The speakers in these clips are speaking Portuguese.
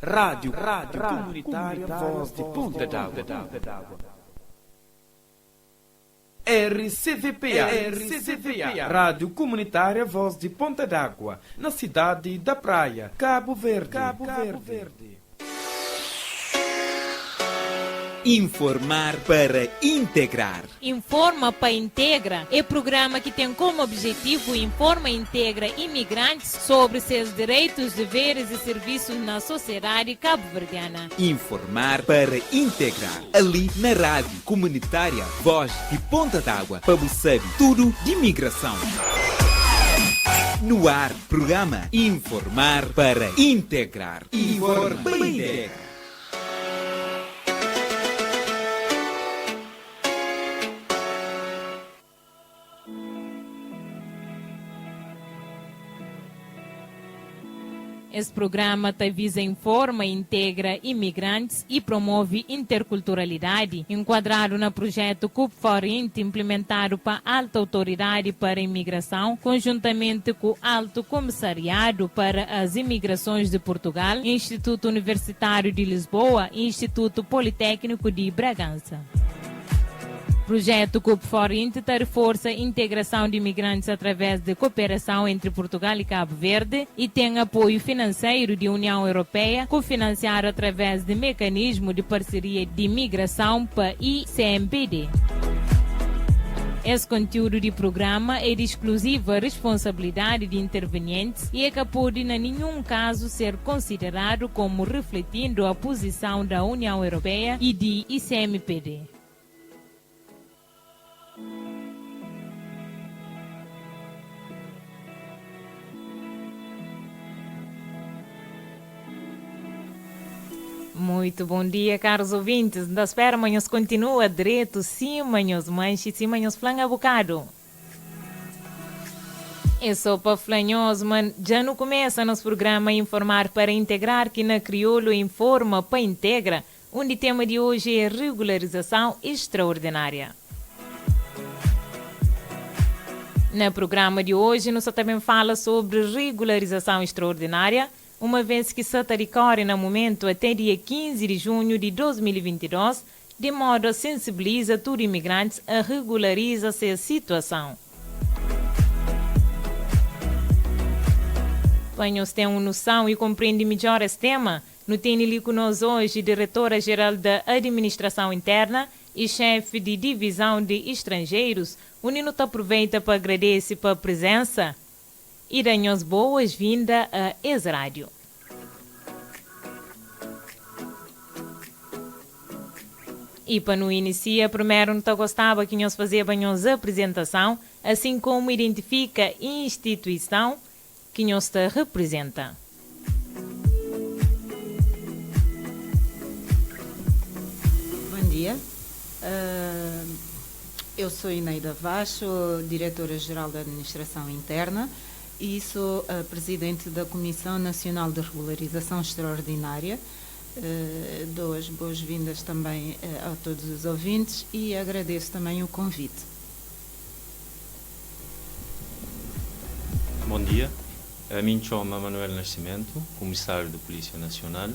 Rádio Comunitária Voz de Ponta d'Água. RCVPA, Rádio Comunitária Voz de Ponta d'Água, na cidade da Praia, Cabo Verde. Informar para integrar. Informa para Integra é programa que tem como objetivo informa e integra imigrantes sobre seus direitos, deveres e serviços na sociedade cabo-verdiana. Informar para integrar. Ali na Rádio Comunitária Voz de Ponta d'Água, para você tudo de imigração. No ar, programa Informar para integrar. Informa para integrar. Esse programa visa informa, integra imigrantes e promove interculturalidade, enquadrado no projeto CUP Forint, implementado para a Alta Autoridade para a Imigração, conjuntamente com o Alto Comissariado para as Imigrações de Portugal, Instituto Universitário de Lisboa e Instituto Politécnico de Bragança. O projeto CUP Forint reforça a integração de imigrantes através de cooperação entre Portugal e Cabo Verde e tem apoio financeiro da União Europeia, cofinanciado através de mecanismo de parceria de imigração para ICMPD. Esse conteúdo de programa é de exclusiva responsabilidade de intervenientes e é que pode, em nenhum caso, ser considerado como refletindo a posição da União Europeia e de ICMPD. Muito bom dia, caros ouvintes. Da espera, manhãs continua direto, sim, manhãs manches, sim, manhãs flanga bocado. É só para flanhos, mas já não começa nosso programa a informar para integrar que na Crioulo informa para integra, onde o tema de hoje é regularização extraordinária. No programa de hoje, nós também fala sobre regularização extraordinária, uma vez que se decorre no momento até dia 15 de junho de 2022, de modo a sensibilizar todos os imigrantes a regularizar essa situação. Panhos têm uma noção e compreendem melhor esse tema. No tem ali conosco hoje, diretora-geral da Administração Interna e chefe de Divisão de Estrangeiros, o Nino aproveita para agradecer pela presença e dar-nos boas-vindas a esse rádio. E para no iniciar, primeiro não gostava que nós fazíamos a apresentação, assim como identifica a instituição que nós representa. Bom dia. Eu sou Ineida Vaz, sou diretora-geral da Administração Interna e sou a presidente da Comissão Nacional de Regularização Extraordinária. Dou as boas-vindas também a todos os ouvintes e agradeço também o convite. Bom dia, a mim chamo Manuel Nascimento, comissário da Polícia Nacional.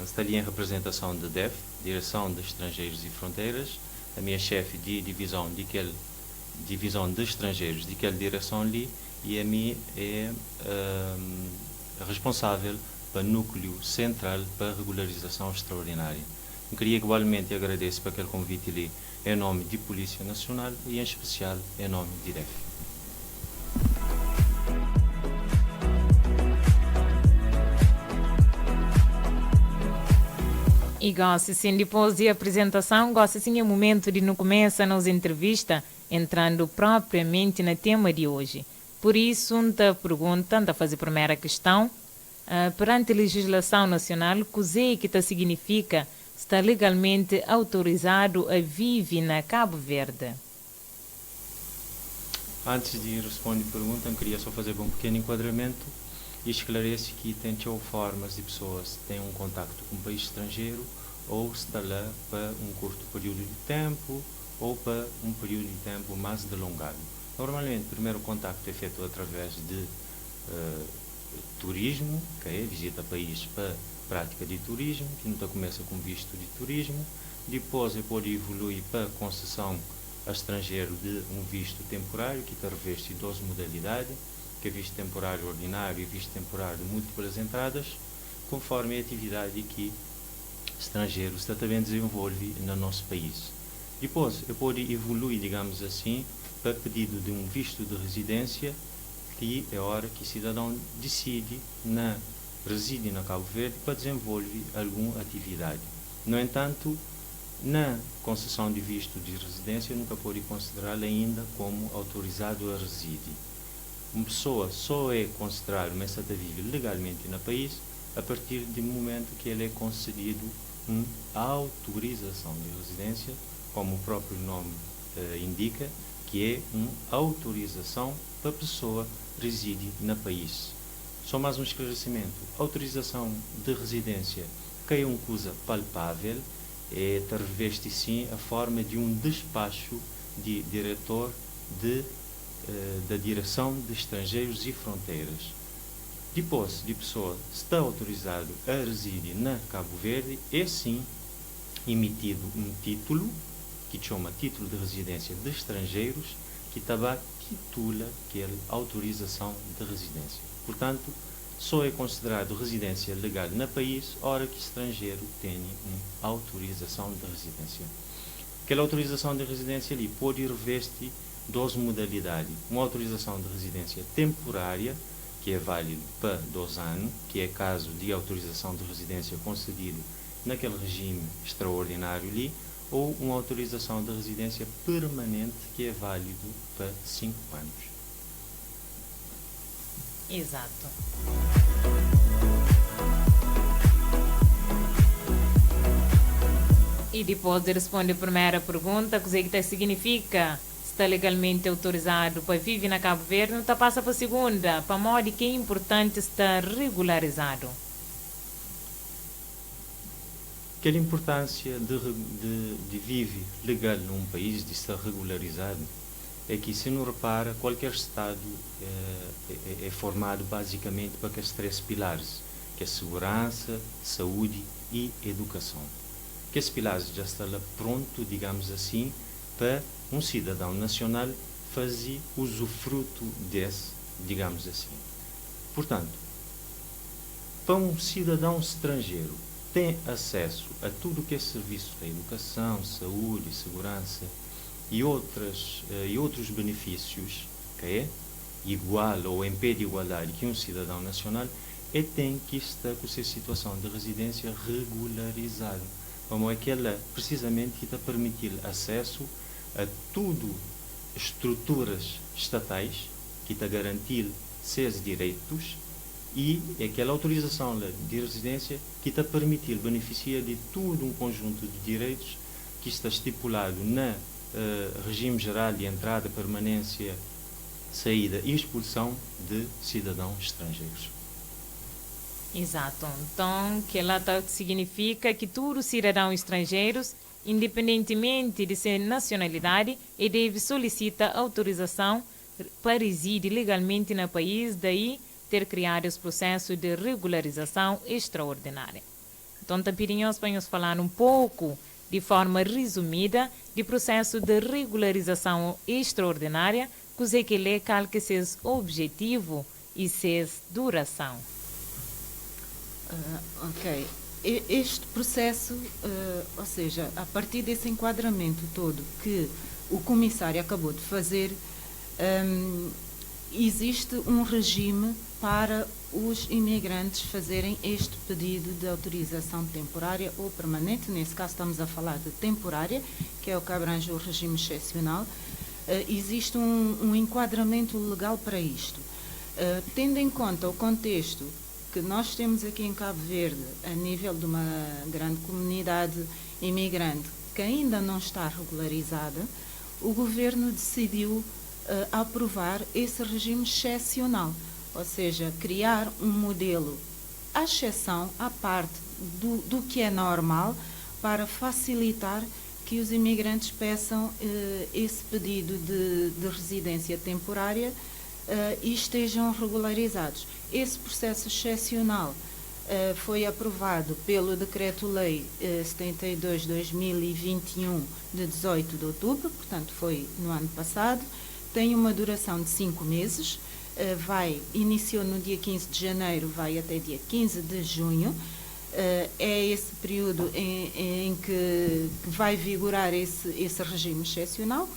Estou ali em representação da DEF, Direção de Estrangeiros e Fronteiras. A minha chefe de divisão de estrangeiros de aquela direção ali, e a mim é responsável para o núcleo central para a regularização extraordinária. Eu queria igualmente agradecer por aquele convite ali em nome de Polícia Nacional e em especial em nome de DEF. E gosto sim, depois da apresentação, gosto sim, é o momento de não começar a nossa entrevista, entrando propriamente no tema de hoje. Por isso, pergunta, fazer a primeira questão, perante a legislação nacional, o que significa estar legalmente autorizado a viver na Cabo Verde? Antes de responder a pergunta, eu queria só fazer um pequeno enquadramento e esclarece que tem formas de pessoas que têm um contacto com um país estrangeiro ou está lá para um curto período de tempo ou para um período de tempo mais delongado. Normalmente, o primeiro contacto é feito através de turismo, que é visita país para prática de turismo, que não começa com visto de turismo, depois pode evoluir para concessão a estrangeiro de um visto temporário, que reveste 12 modalidades, que é visto temporário ordinário e visto temporário de múltiplas entradas, conforme a atividade que estrangeiro está também desenvolve no nosso país. Depois, pode evoluir, digamos assim, para pedido de um visto de residência, que é a hora que o cidadão decide reside na Cabo Verde para desenvolver alguma atividade. No entanto, na concessão de visto de residência, nunca pode considerá-lo ainda como autorizado a residir. Uma pessoa só é considerada, começa a viver legalmente no país a partir do momento que ele é concedido uma autorização de residência, como o próprio nome indica, que é uma autorização para a pessoa residir no país. Só mais um esclarecimento. Autorização de residência, que é uma coisa palpável, reveste sim a forma de um despacho de diretor da Direção de Estrangeiros e Fronteiras. Depois de pessoa está autorizado a residir na Cabo Verde, é sim emitido um título, que chama Título de Residência de Estrangeiros, que também titula aquela autorização de residência. Portanto, só é considerado residência legal no país, hora que estrangeiro tenha uma autorização de residência. Aquela autorização de residência ali pode revestir 12 modalidades. Uma autorização de residência temporária, que é válido para 2 anos, que é caso de autorização de residência concedido naquele regime extraordinário ali, ou uma autorização de residência permanente, que é válido para 5 anos. Exato. E depois de responder a primeira pergunta, o que significa está legalmente autorizado para viver na Cabo Verde, não passa para a segunda, para modo que é importante estar regularizado. Aquela importância de viver legal num país, de estar regularizado, é que, se não repara, qualquer Estado é formado basicamente para aqueles 3 pilares, que é segurança, saúde e educação. Que esses pilares já estão lá pronto, digamos assim, para um cidadão nacional fazer usufruto desse, digamos assim. Portanto, para um cidadão estrangeiro tem acesso a tudo que é serviço da educação, saúde, segurança e outros benefícios, que é igual ou em pé de igualdade que um cidadão nacional, tem que estar com a sua situação de residência regularizada. Como é que ela precisamente que está permitir acesso a tudo estruturas estatais que está garantir seus direitos, e aquela autorização de residência que está permitir beneficiar de todo um conjunto de direitos que está estipulado na regime geral de entrada, permanência, saída e expulsão de cidadãos estrangeiros. Exato. Então, que ela significa que todos os cidadãos estrangeiros, independentemente de sua nacionalidade, deve solicitar autorização para residir legalmente no país, daí ter criado os processos de regularização extraordinária. Então, pedimos para nos falar um pouco, de forma resumida, do processo de regularização extraordinária, que ele calca seus objetivos e sua duração. Ok. Este processo, ou seja, a partir desse enquadramento todo que o comissário acabou de fazer, existe um regime para os imigrantes fazerem este pedido de autorização temporária ou permanente. Nesse caso estamos a falar de temporária, que é o que abrange o regime excepcional. Existe um enquadramento legal para isto. Tendo em conta o contexto que nós temos aqui em Cabo Verde, a nível de uma grande comunidade imigrante que ainda não está regularizada, o governo decidiu aprovar esse regime excepcional, ou seja, criar um modelo à exceção, à parte do que é normal, para facilitar que os imigrantes peçam esse pedido de residência temporária e estejam regularizados. Esse processo excepcional foi aprovado pelo Decreto-Lei 72/2021, de 18 de outubro, portanto foi no ano passado, tem uma duração de 5 meses, iniciou no dia 15 de janeiro, vai até dia 15 de junho, é esse período em que vai vigorar esse regime excepcional.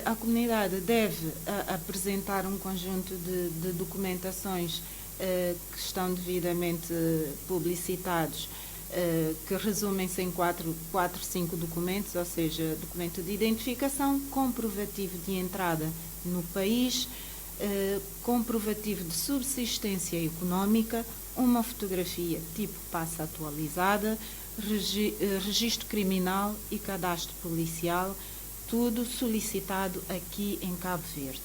A comunidade deve apresentar um conjunto de documentações que estão devidamente publicitados, que resumem-se em 5 documentos, ou seja, documento de identificação, comprovativo de entrada no país, comprovativo de subsistência económica, uma fotografia tipo passe atualizada, registro criminal e cadastro policial, tudo solicitado aqui em Cabo Verde.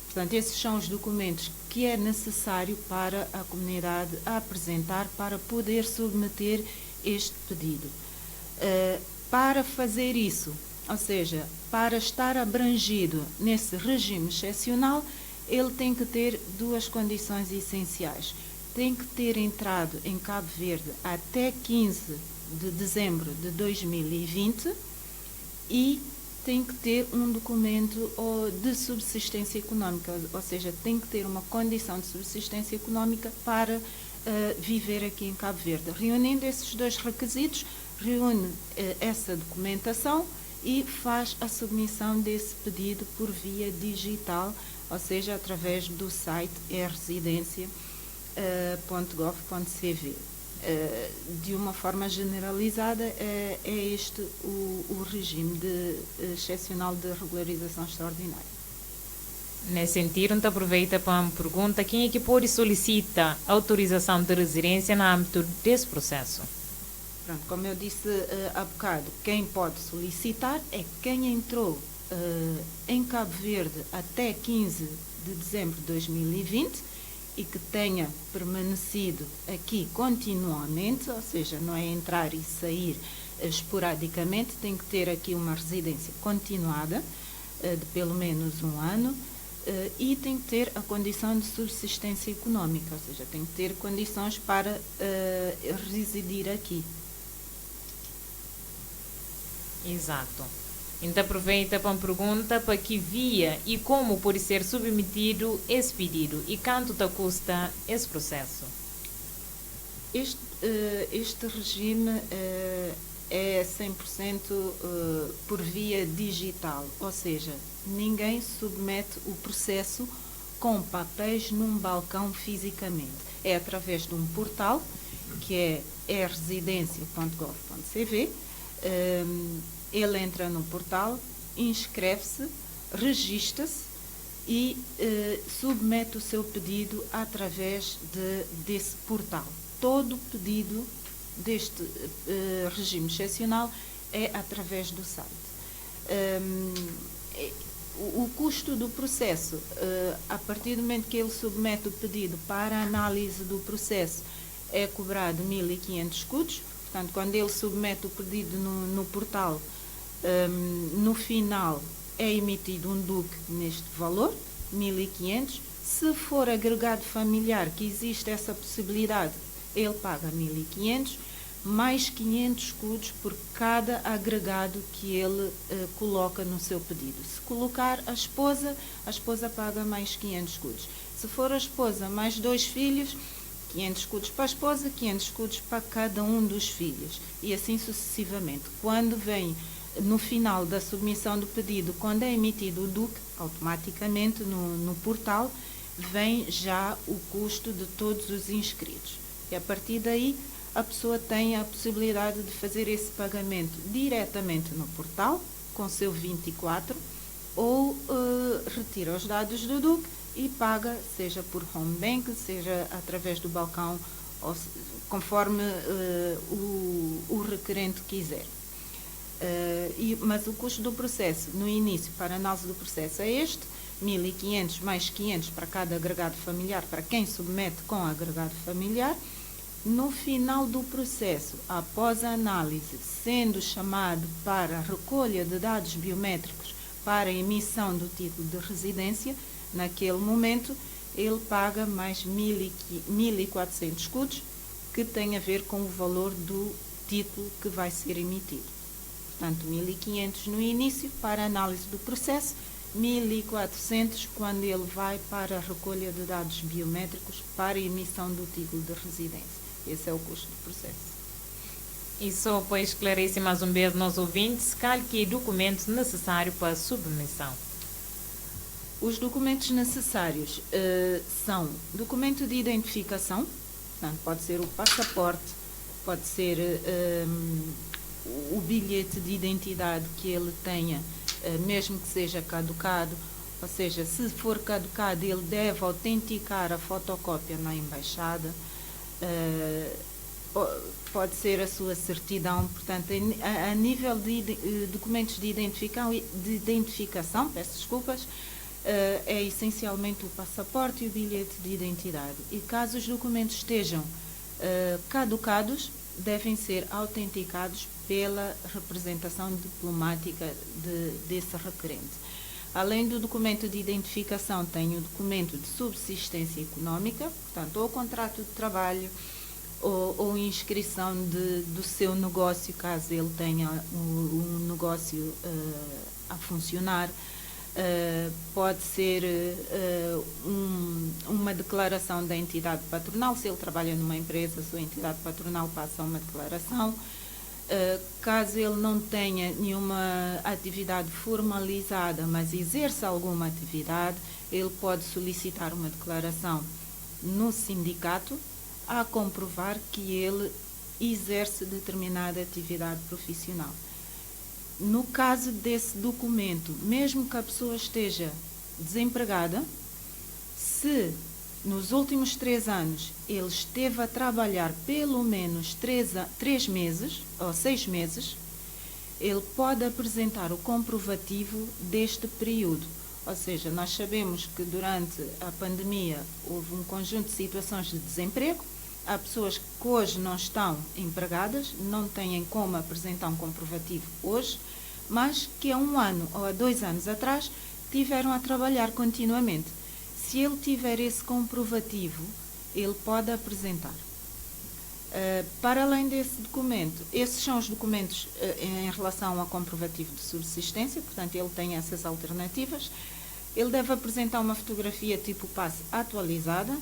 Portanto, esses são os documentos que é necessário para a comunidade apresentar para poder submeter este pedido. Para fazer isso, ou seja, para estar abrangido nesse regime excepcional, ele tem que ter 2 condições essenciais. Tem que ter entrado em Cabo Verde até 15 de dezembro de 2020 e tem que ter um documento de subsistência económica, ou seja, tem que ter uma condição de subsistência económica para viver aqui em Cabo Verde. Reunindo esses 2 requisitos, reúne essa documentação e faz a submissão desse pedido por via digital, ou seja, através do site eresidencia.gov.cv. De uma forma generalizada, é este o regime excepcional de regularização extraordinária. Nesse sentido, então aproveita para uma pergunta: quem é que pode solicitar autorização de residência no âmbito desse processo? Pronto, como eu disse há bocado, quem pode solicitar é quem entrou em Cabo Verde até 15 de dezembro de 2020 e que tenha permanecido aqui continuamente, ou seja, não é entrar e sair esporadicamente, tem que ter aqui uma residência continuada de pelo menos 1 ano e tem que ter a condição de subsistência económica, ou seja, tem que ter condições para residir aqui. Exato. Então aproveita para uma pergunta: para que via e como pode ser submetido esse pedido e quanto custa esse processo? Este regime é 100% por via digital, ou seja, ninguém submete o processo com papéis num balcão fisicamente. É através de um portal que é eresidencia.gov.cv. Ele entra no portal, inscreve-se, registra-se e submete o seu pedido através desse portal. Todo pedido deste regime excepcional é através do site. O custo do processo, a partir do momento que ele submete o pedido para a análise do processo, é cobrado 1.500 escudos. Portanto, quando ele submete o pedido no portal, no final é emitido um DUC neste valor, 1.500. Se for agregado familiar, que existe essa possibilidade, ele paga 1.500, mais 500 escudos por cada agregado que ele coloca no seu pedido. Se colocar a esposa paga mais 500 escudos. Se for a esposa mais 2 filhos, 500 escudos para a esposa, 500 escudos para cada um dos filhos. E assim sucessivamente. Quando vem no final da submissão do pedido, quando é emitido o DUC, automaticamente no portal, vem já o custo de todos os inscritos. E a partir daí, a pessoa tem a possibilidade de fazer esse pagamento diretamente no portal, com seu 24, ou retira os dados do DUC e paga, seja por home bank, seja através do balcão, ou, conforme o requerente quiser. Mas o custo do processo, no início, para a análise do processo, é este: 1.500 mais 500 para cada agregado familiar, para quem submete com agregado familiar. No final do processo, após a análise, sendo chamado para a recolha de dados biométricos para a emissão do título de residência, naquele momento ele paga mais 1.400 escudos, que tem a ver com o valor do título que vai ser emitido. Portanto, 1.500 no início para análise do processo, 1.400 quando ele vai para a recolha de dados biométricos para a emissão do título de residência. Esse é o custo do processo. E só para esclarecer mais uma vez nos ouvintes, qual que é o documento necessário para a submissão? Os documentos necessários são documento de identificação, portanto, pode ser o passaporte, pode ser o bilhete de identidade que ele tenha, mesmo que seja caducado, ou seja, se for caducado, ele deve autenticar a fotocópia na embaixada, pode ser a sua certidão. Portanto, a nível de documentos de identificação, peço desculpas, é essencialmente o passaporte e o bilhete de identidade. E caso os documentos estejam caducados, devem ser autenticados pela representação diplomática desse requerente. Além do documento de identificação, tem o documento de subsistência econômica, portanto, ou contrato de trabalho, ou inscrição do seu negócio, caso ele tenha um negócio a funcionar. Pode ser uma declaração da entidade patronal, se ele trabalha numa empresa, a sua entidade patronal passa uma declaração. Caso ele não tenha nenhuma atividade formalizada, mas exerça alguma atividade, ele pode solicitar uma declaração no sindicato a comprovar que ele exerce determinada atividade profissional. No caso desse documento, mesmo que a pessoa esteja desempregada, se nos últimos 3 anos ele esteve a trabalhar pelo menos 3 meses ou 6 meses, ele pode apresentar o comprovativo deste período. Ou seja, nós sabemos que durante a pandemia houve um conjunto de situações de desemprego. Há pessoas que hoje não estão empregadas, não têm como apresentar um comprovativo hoje, mas que há 1 ano ou há 2 anos atrás tiveram a trabalhar continuamente. Se ele tiver esse comprovativo, ele pode apresentar. Para além desse documento, esses são os documentos em relação ao comprovativo de subsistência, portanto, ele tem essas alternativas. Ele deve apresentar uma fotografia tipo passe atualizada,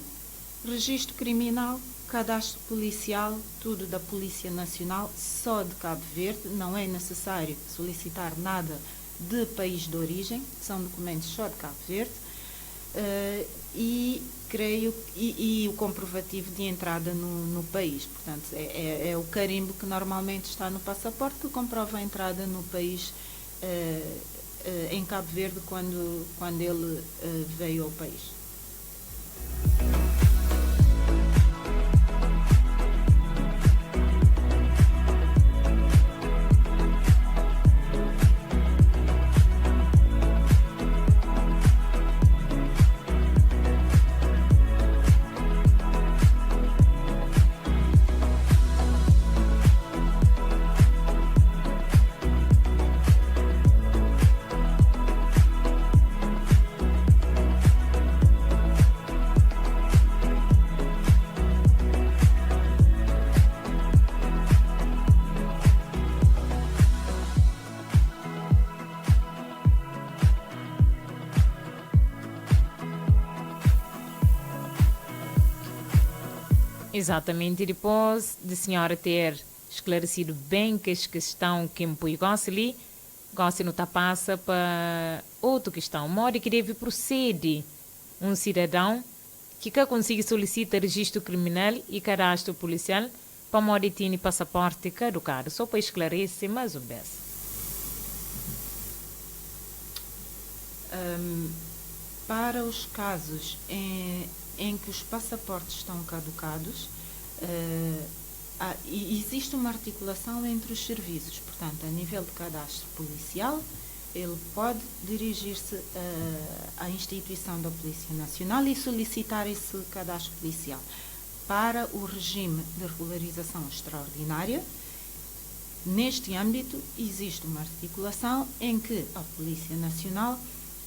registro criminal, cadastro policial, tudo da Polícia Nacional, só de Cabo Verde, não é necessário solicitar nada de país de origem, são documentos só de Cabo Verde, e o comprovativo de entrada no país. Portanto, é o carimbo que normalmente está no passaporte, que comprova a entrada no país em Cabo Verde quando ele veio ao país. Exatamente, e depois de a senhora ter esclarecido bem que a questão que me gosta ali, gosta não passa para outra questão, modo que deve proceder um cidadão que consiga solicitar registro criminal e cadastro policial para modo ter passaporte caducado, só para esclarecer mais uma vez. Para os casos em que os passaportes estão caducados, existe uma articulação entre os serviços. Portanto, a nível de cadastro policial, ele pode dirigir-se à instituição da Polícia Nacional e solicitar esse cadastro policial. Para o regime de regularização extraordinária, neste âmbito, existe uma articulação em que a Polícia Nacional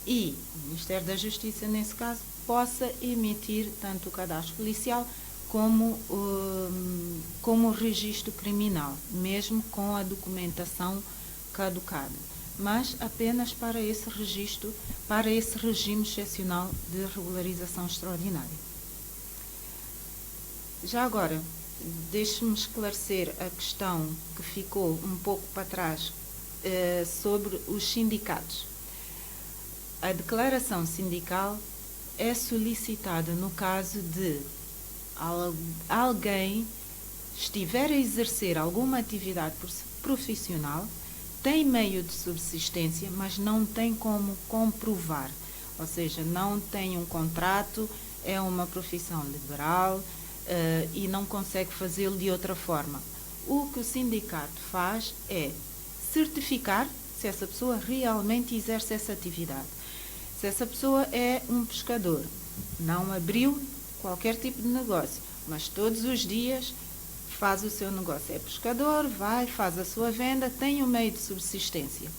e o Ministério da Justiça, nesse caso, possa emitir tanto o cadastro policial como o registro criminal, mesmo com a documentação caducada, mas apenas para esse registro, para esse regime excepcional de regularização extraordinária. Já agora, deixe-me esclarecer a questão que ficou um pouco para trás sobre os sindicatos. A declaração sindical é solicitada no caso de alguém estiver a exercer alguma atividade profissional, tem meio de subsistência, mas não tem como comprovar, ou seja, não tem um contrato, é uma profissão liberal e não consegue fazê-lo de outra forma. O que o sindicato faz é certificar se essa pessoa realmente exerce essa atividade. Se essa pessoa é um pescador, não abriu qualquer tipo de negócio, mas todos os dias faz o seu negócio. É pescador, vai, faz a sua venda, tem um meio de subsistência.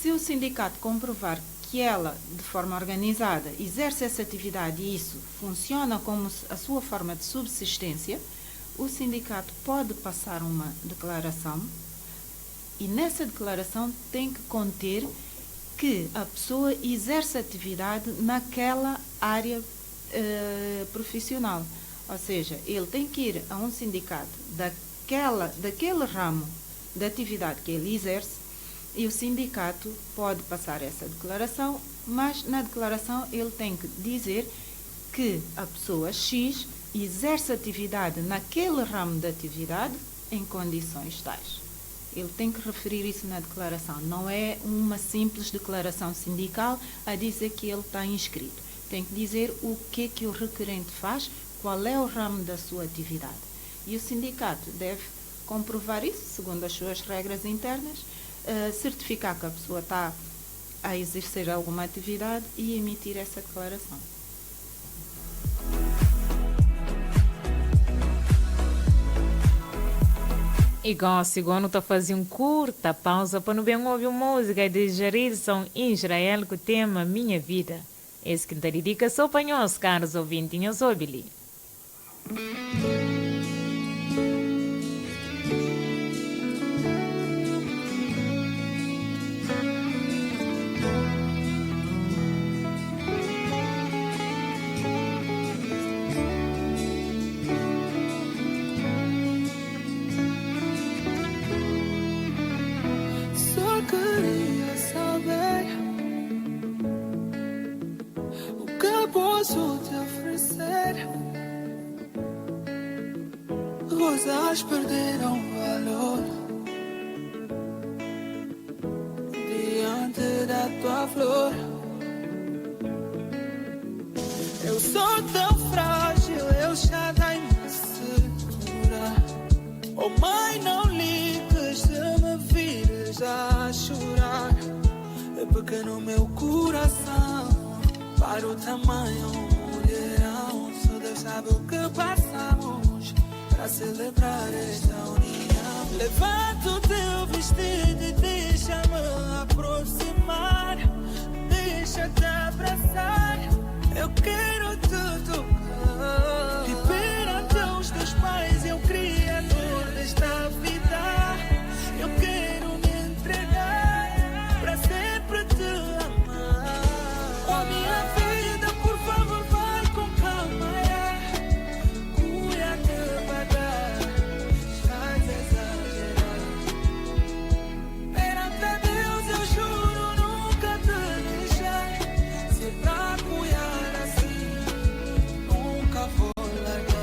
Se o sindicato comprovar que ela, de forma organizada, exerce essa atividade e isso funciona como a sua forma de subsistência, o sindicato pode passar uma declaração e nessa declaração tem que conter que a pessoa exerce atividade naquela área profissional. Ou seja, ele tem que ir a um sindicato daquele ramo de atividade que ele exerce e o sindicato pode passar essa declaração, mas na declaração ele tem que dizer que a pessoa X exerce atividade naquele ramo de atividade em condições tais. Ele tem que referir isso na declaração. Não é uma simples declaração sindical a dizer que ele está inscrito. Tem que dizer o que o requerente faz, qual é o ramo da sua atividade. E o sindicato deve comprovar isso, segundo as suas regras internas, certificar que a pessoa está a exercer alguma atividade e emitir essa declaração. Igual segundo está fazendo curta pausa para não bem ouvir música de Jarilson Israel com o tema Minha Vida. Esse que dedica só para os caros ouvintes obili. Só queria saber o que posso te oferecer. Rosas perderam valor diante da tua flor. Eu sou tão frágil, eu já dei me segurar. Oh mãe, não ligues se me vires a chorar. É pequeno meu coração para o tamanho mulherão. Só Deus sabe o que passamos para celebrar esta união. Levanta o teu vestido e deixa-me aproximar. Deixa-te abraçar, eu quero te tocar. E perante os teus pais, eu criador desta vida, eu quero me entregar para sempre te amar. Oh minha vida, por favor, vai com calma. Cuida devagar, estás a exagerar. Perante a Deus eu juro nunca te deixar. Se pra cuidar assim, nunca vou largar.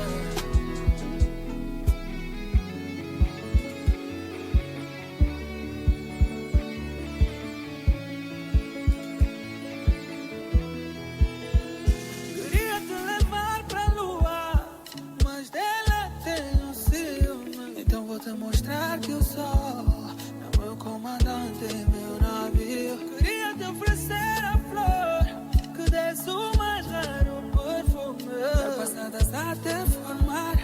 Queria te levar pra lua, mas dela tenho ciúme. Então vou te mostrar que eu sou meu comandante, meu navio. Queria te oferecer a flor que desce o mais raro perfume, passadas até formar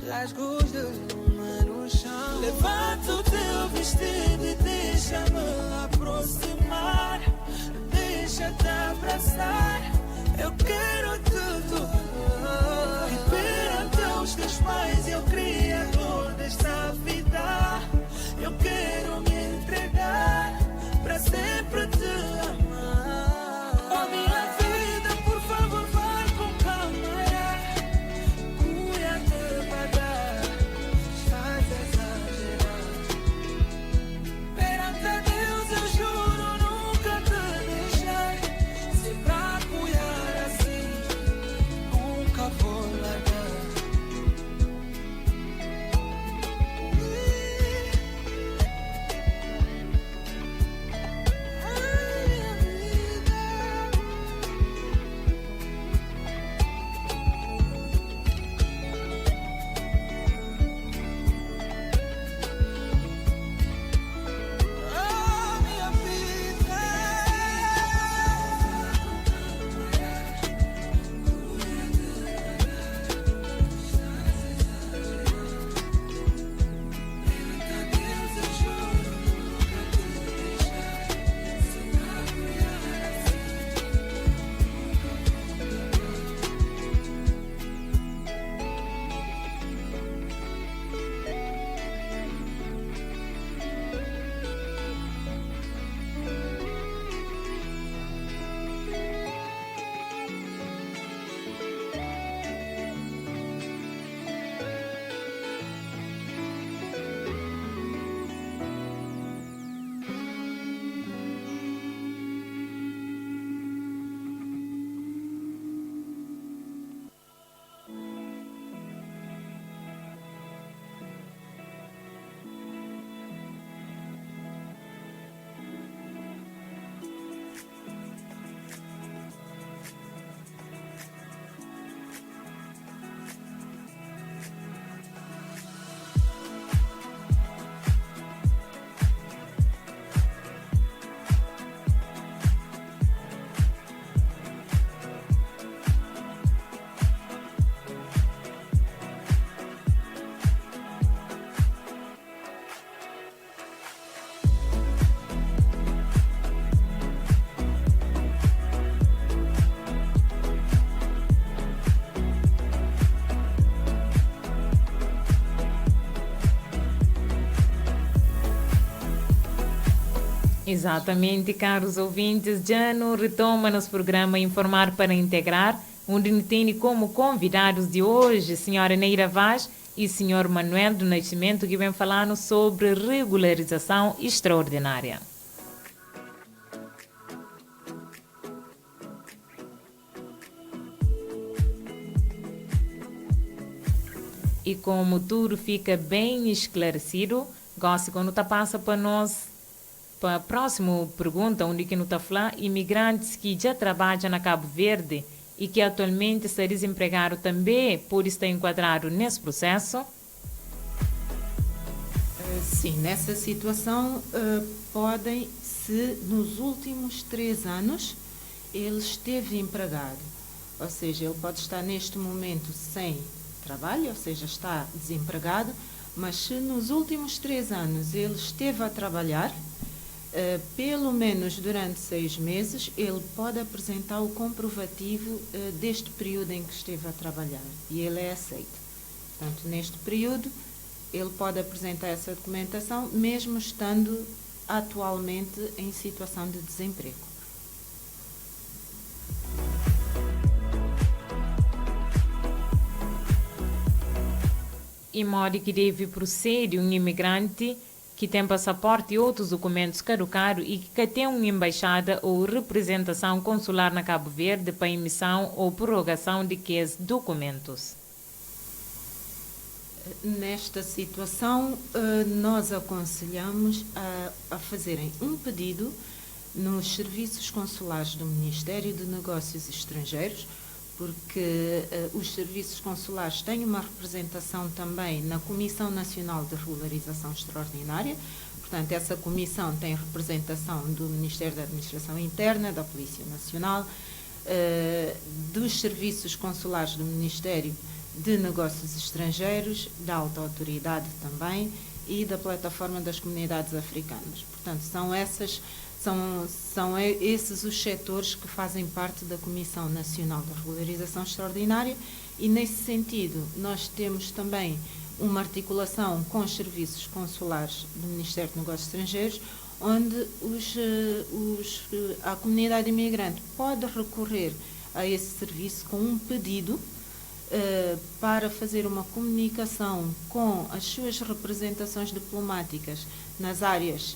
rasgos de luma no chão. Levanta o teu vestido e deixa-me aproximar. Deixa-te abraçar, eu quero tudo. E perante os teus pais, eu criador desta vida, eu quero me entregar pra sempre te amar. Oh, minha vida, por favor, vai com calma. Cuida-te para dar, estás a exagerar. Perante a Deus, eu juro nunca te deixar. Se pra cuidar assim, nunca vou largar. Exatamente, caros ouvintes, Jano retoma nosso programa Informar para Integrar, onde tem como convidados de hoje Senhora Neira Vaz e Senhor Manuel do Nascimento, que vem falando sobre regularização extraordinária. E como tudo fica bem esclarecido, gosto quando tá passa para nós para a próxima pergunta, onde que não está falando imigrantes que já trabalham na Cabo Verde e que atualmente está desempregado também por estar enquadrado nesse processo? Sim, nessa situação podem, se nos últimos 3 anos ele esteve empregado, ou seja, ele pode estar neste momento sem trabalho, ou seja, está desempregado, mas se nos últimos 3 anos ele esteve a trabalhar, pelo menos durante 6 meses, ele pode apresentar o comprovativo deste período em que esteve a trabalhar e ele é aceito. Portanto, neste período, ele pode apresentar essa documentação, mesmo estando atualmente em situação de desemprego. E modo que deve proceder um imigrante que tem passaporte e outros documentos caducados e que tem uma embaixada ou representação consular na Cabo Verde para emissão ou prorrogação de que documentos. Nesta situação, nós aconselhamos a fazerem um pedido nos serviços consulares do Ministério de Negócios Estrangeiros, porque os serviços consulares têm uma representação também na Comissão Nacional de Regularização Extraordinária. Portanto, essa comissão tem representação do Ministério da Administração Interna, da Polícia Nacional, dos serviços consulares do Ministério de Negócios Estrangeiros, da Alta Autoridade também e da Plataforma das Comunidades Africanas. Portanto, são São esses os setores que fazem parte da Comissão Nacional de Regularização Extraordinária e, nesse sentido, nós temos também uma articulação com os serviços consulares do Ministério de Negócios Estrangeiros, onde a comunidade imigrante pode recorrer a esse serviço com um pedido para fazer uma comunicação com as suas representações diplomáticas nas áreas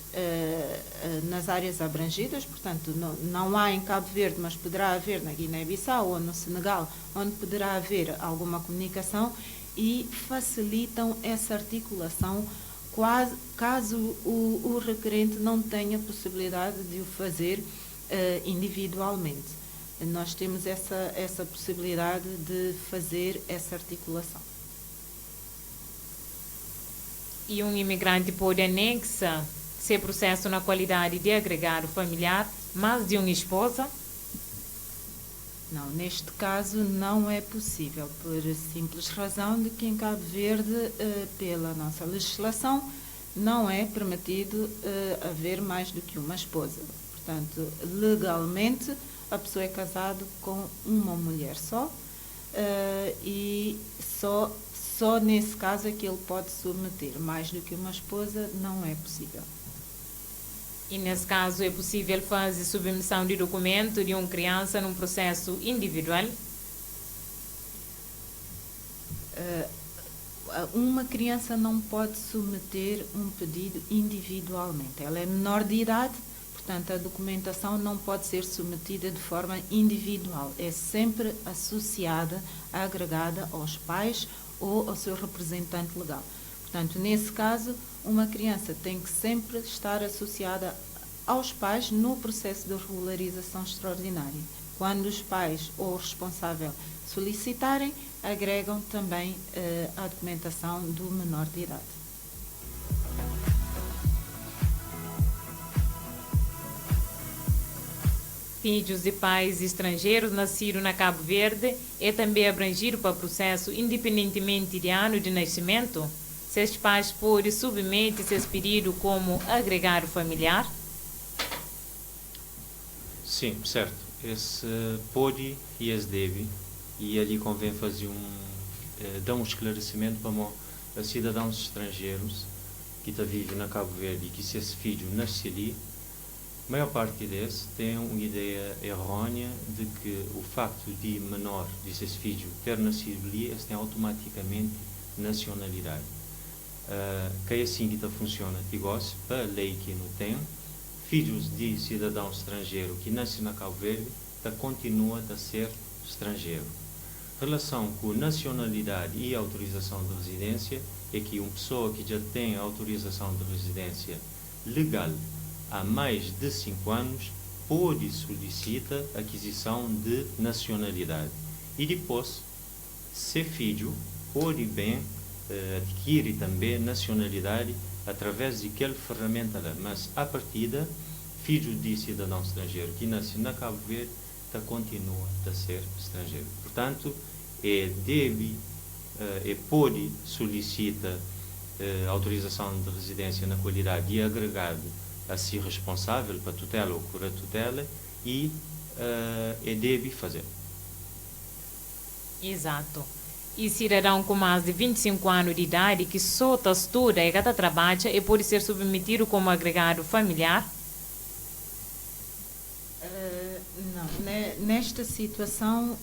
abrangidas, portanto, não há em Cabo Verde, mas poderá haver na Guiné-Bissau ou no Senegal, onde poderá haver alguma comunicação, e facilitam essa articulação caso o requerente não tenha possibilidade de o fazer individualmente. Nós temos essa possibilidade de fazer essa articulação. E um imigrante pode anexar seu processo na qualidade de agregado familiar, mas de uma esposa? Não, neste caso não é possível, por simples razão de que em Cabo Verde, pela nossa legislação, não é permitido haver mais do que uma esposa. Portanto, legalmente, a pessoa é casada com uma mulher só, e só nesse caso é que ele pode submeter. Mais do que uma esposa não é possível. E nesse caso é possível fazer submissão de documento de uma criança num processo individual? Uma criança não pode submeter um pedido individualmente. Ela é menor de idade, portanto, a documentação não pode ser submetida de forma individual. É sempre associada, agregada aos pais ou ao seu representante legal. Portanto, nesse caso, uma criança tem que sempre estar associada aos pais no processo de regularização extraordinária. Quando os pais ou o responsável solicitarem, agregam também a documentação do menor de idade. Filhos de pais estrangeiros nascidos na Cabo Verde é também abrangido para o processo independentemente de ano de nascimento? Seus pais podem submeter seus pedidos como agregado familiar? Sim, certo. Esse pode e esse deve, e ali convém fazer dar um esclarecimento para cidadãos estrangeiros que vivem na Cabo Verde e que se esse filho nasce ali. A maior parte deles tem uma ideia errônea de que o facto de menor de esse filho ter nascido ali, eles têm automaticamente nacionalidade. Que é assim que funciona, digamos, para a lei que não tem, filhos de cidadão estrangeiro que nasce na Cabo Verde, continua a ser estrangeiro. Relação com nacionalidade e autorização de residência é que uma pessoa que já tem autorização de residência legal há mais de 5 anos pode solicitar aquisição de nacionalidade. E depois, se filho, pode bem adquirir também nacionalidade através de aquela ferramenta lá. Mas, a partida, filho de cidadão estrangeiro que nasce na Cabo Verde, continua a ser estrangeiro. Portanto, pode solicitar autorização de residência na qualidade de agregado a si responsável para tutela ou cura tutela e deve fazer. Exato. E cidadão com mais de 25 anos de idade que só estuda e que trabalha e pode ser submetido como agregado familiar? Não, nesta situação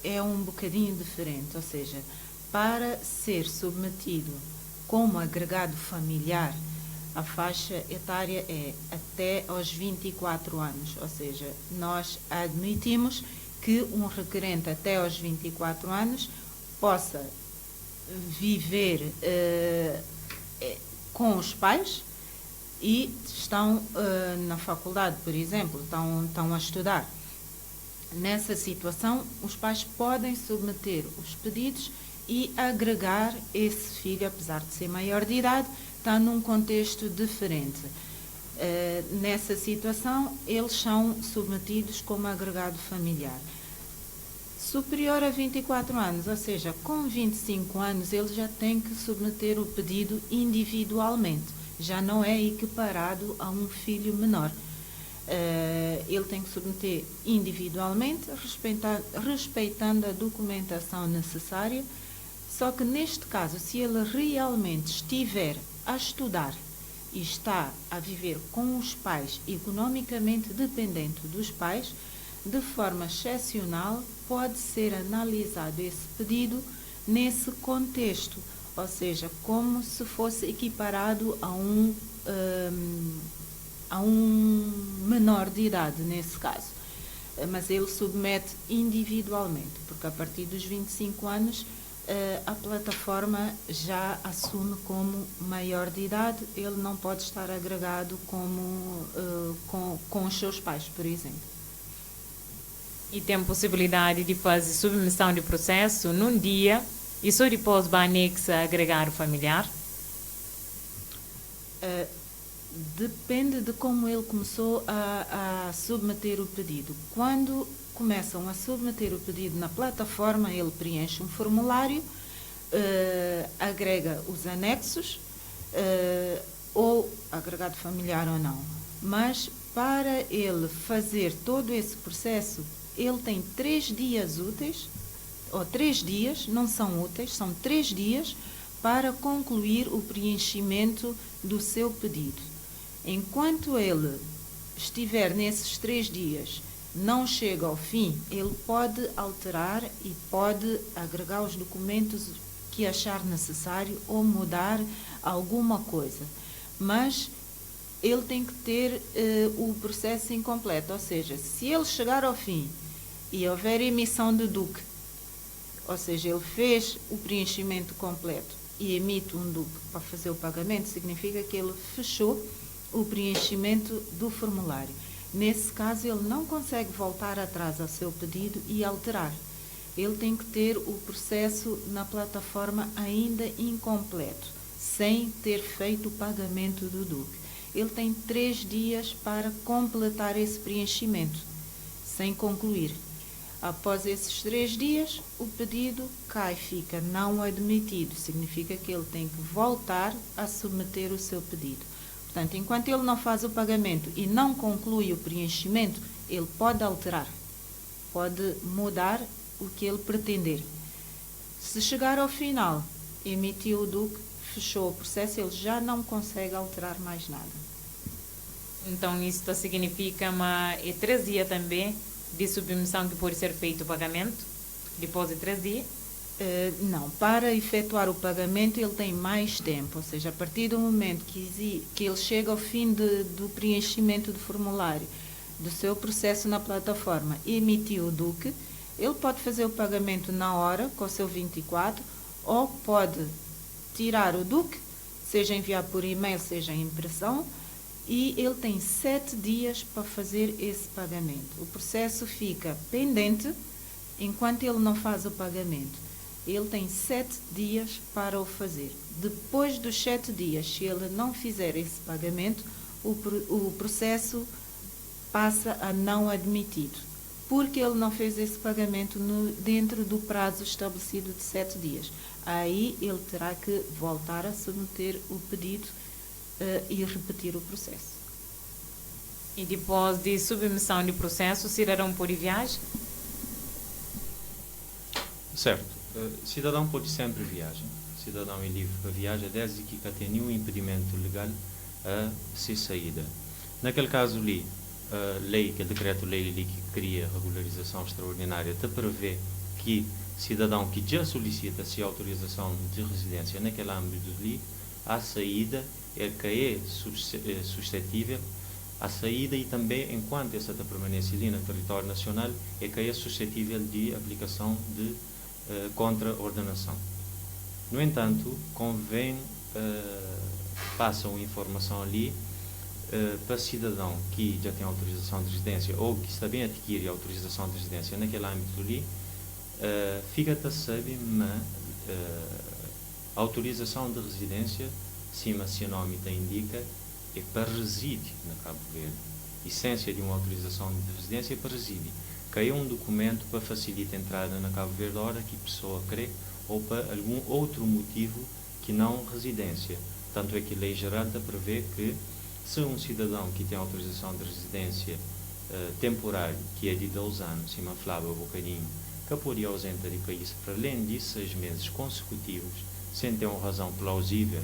é um bocadinho diferente, ou seja, para ser submetido como agregado familiar, a faixa etária é até aos 24 anos, ou seja, nós admitimos que um requerente até aos 24 anos possa viver com os pais e estão na faculdade, por exemplo, estão a estudar. Nessa situação, os pais podem submeter os pedidos e agregar esse filho, apesar de ser maior de idade, está num contexto diferente. Nessa situação, eles são submetidos como agregado familiar. Superior a 24 anos, ou seja, com 25 anos, ele já tem que submeter o pedido individualmente. Já não é equiparado a um filho menor. Ele tem que submeter individualmente, respeitando a documentação necessária. Só que neste caso, se ele realmente estiver a estudar e está a viver com os pais, economicamente dependente dos pais, de forma excepcional, pode ser analisado esse pedido nesse contexto, ou seja, como se fosse equiparado a um menor de idade, nesse caso. Mas ele submete individualmente, porque a partir dos 25 anos a plataforma já assume como maior de idade, ele não pode estar agregado com os seus pais, por exemplo. E tem possibilidade de fazer submissão de processo num dia e só depois vai anexa agregar o familiar? Depende de como ele começou a submeter o pedido. Quando começam a submeter o pedido na plataforma, ele preenche um formulário, agrega os anexos, ou agregado familiar ou não. Mas para ele fazer todo esse processo, ele tem 3 dias úteis, ou 3 dias, não são úteis, são 3 dias para concluir o preenchimento do seu pedido. Enquanto ele estiver nesses 3 dias, não chega ao fim, ele pode alterar e pode agregar os documentos que achar necessário ou mudar alguma coisa. Mas ele tem que ter o processo incompleto, ou seja, se ele chegar ao fim e houver emissão de DUC, ou seja, ele fez o preenchimento completo e emite um DUC para fazer o pagamento, significa que ele fechou o preenchimento do formulário. Nesse caso, ele não consegue voltar atrás ao seu pedido e alterar. Ele tem que ter o processo na plataforma ainda incompleto, sem ter feito o pagamento do DUC. Ele tem 3 dias para completar esse preenchimento, sem concluir. Após esses 3 dias, o pedido cai, fica não admitido. Significa que ele tem que voltar a submeter o seu pedido. Portanto, enquanto ele não faz o pagamento e não conclui o preenchimento, ele pode alterar, pode mudar o que ele pretender. Se chegar ao final, emitiu o DUC, fechou o processo, ele já não consegue alterar mais nada. Então, isto significa que 3 dias também de submissão que pode ser feito o pagamento, depois de 3 dias? Não, para efetuar o pagamento ele tem mais tempo, ou seja, a partir do momento que ele chega ao fim do preenchimento do formulário, do seu processo na plataforma, e emitiu o DUC, ele pode fazer o pagamento na hora, com o seu 24, ou pode tirar o DUC, seja enviar por e-mail, seja em impressão, e ele tem 7 dias para fazer esse pagamento. O processo fica pendente enquanto ele não faz o pagamento. Ele tem 7 dias para o fazer. Depois dos 7 dias, se ele não fizer esse pagamento, o processo passa a não admitido, porque ele não fez esse pagamento dentro do prazo estabelecido de 7 dias. Aí ele terá que voltar a submeter o pedido e repetir o processo. E depois de submissão de processo, o cidadão pode viajar? Certo. Cidadão pode sempre viajar. Cidadão é livre para viajar desde que não tenha nenhum impedimento legal a ser saída. Naquele caso ali, a lei, que é o decreto-lei ali que cria regularização extraordinária, te prevê que cidadão que já solicita a autorização de residência naquele âmbito ali, a saída é que é suscetível à saída e também, enquanto essa permanece ali no território nacional, é que é suscetível de aplicação de contra-ordenação. No entanto, convém passam informação ali para cidadão que já tem autorização de residência ou que está bem adquirir autorização de residência naquele âmbito ali, fica-te a saber, mas autorização de residência, cima se o nome te indica, é para residir na Cabo Verde. A essência de uma autorização de residência é para residir. Caiu um documento para facilitar a entrada na Cabo Verde a hora que a pessoa crê ou para algum outro motivo que não residência. Tanto é que a lei geral prevê que se um cidadão que tem autorização de residência temporária, que é de 2 anos, se me falava um bocadinho, que pode ir ausente do país para além de 6 meses consecutivos, sem ter uma razão plausível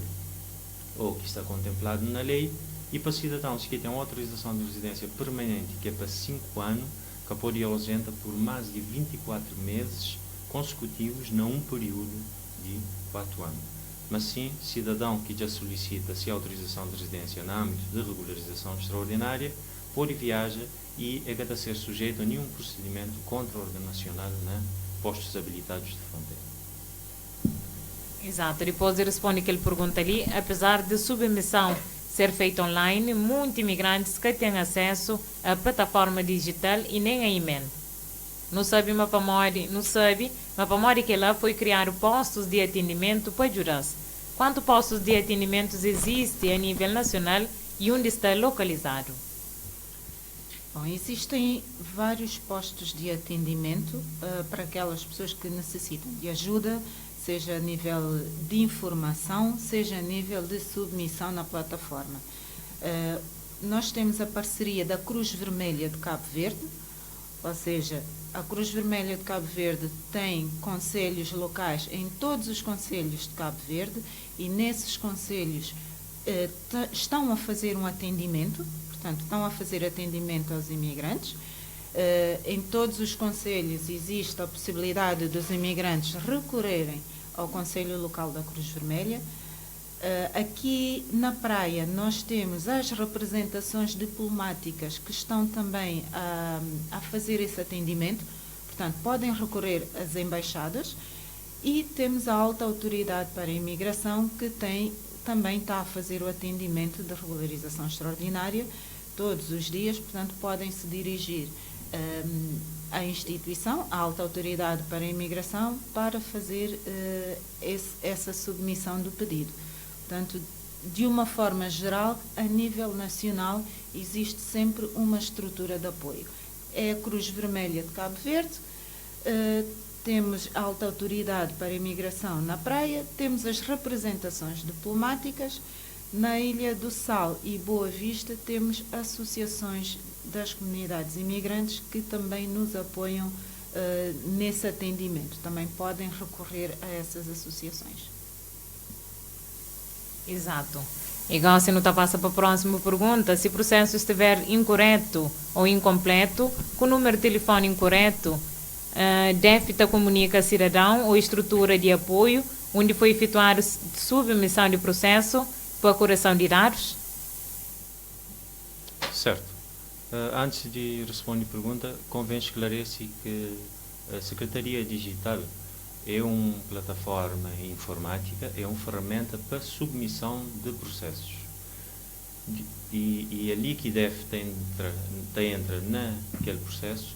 ou que está contemplado na lei, e para cidadãos que têm autorização de residência permanente, que é para 5 anos, que pode ir ausente por mais de 24 meses consecutivos num período de 4 anos. Mas sim, cidadão que já solicita-se autorização de residência no âmbito de regularização extraordinária, pode viajar e é de ser sujeito a nenhum procedimento contra a ordem nacional na postos habilitados de fronteira. Exato, depois ele responde que ele pergunta ali, apesar de submissão ser feita online, muitos imigrantes que têm acesso à plataforma digital e nem a e-mail. Não sabe, mas para que lá foi criar postos de atendimento para ajudar-se. Quantos postos de atendimento existem a nível nacional e onde está localizado? Bom, existem vários postos de atendimento para aquelas pessoas que necessitam de ajuda, seja a nível de informação, seja a nível de submissão na plataforma. Nós temos a parceria da Cruz Vermelha de Cabo Verde, ou seja, a Cruz Vermelha de Cabo Verde tem conselhos locais em todos os conselhos de Cabo Verde e nesses conselhos estão a fazer um atendimento, portanto, estão a fazer atendimento aos imigrantes. Em todos os conselhos existe a possibilidade dos imigrantes recorrerem ao Conselho Local da Cruz Vermelha. Aqui na praia nós temos as representações diplomáticas que estão também a fazer esse atendimento, portanto podem recorrer às embaixadas, e temos a alta autoridade para a imigração que também está a fazer o atendimento de regularização extraordinária todos os dias, portanto podem se dirigir à instituição, à alta autoridade para a imigração, para fazer essa submissão do pedido. Portanto, de uma forma geral, a nível nacional, existe sempre uma estrutura de apoio. É a Cruz Vermelha de Cabo Verde, temos a alta autoridade para a imigração na praia, temos as representações diplomáticas. Na Ilha do Sal e Boa Vista temos associações das comunidades imigrantes que também nos apoiam nesse atendimento. Também podem recorrer a essas associações. Exato. Igual se não está passa para a próxima pergunta, se o processo estiver incorreto ou incompleto, com o número de telefone incorreto, deve comunicar cidadão ou estrutura de apoio onde foi efetuada submissão de processo para a correção de dados? Certo. Antes de responder a pergunta, convém esclarecer que a Secretaria Digital é uma plataforma informática, é uma ferramenta para submissão de processos. E ali que deve entra naquele processo,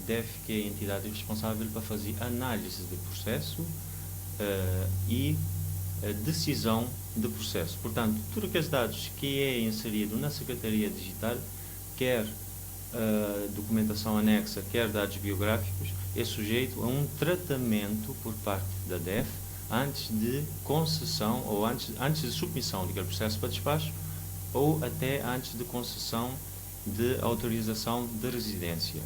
deve que é a entidade responsável para fazer análise do processo e a decisão do processo. Portanto, todos aqueles dados que é inserido na Secretaria Digital, quer documentação anexa, quer dados biográficos, é sujeito a um tratamento por parte da DEF antes de concessão ou antes de submissão daquele processo para despacho ou até antes de concessão de autorização de residência.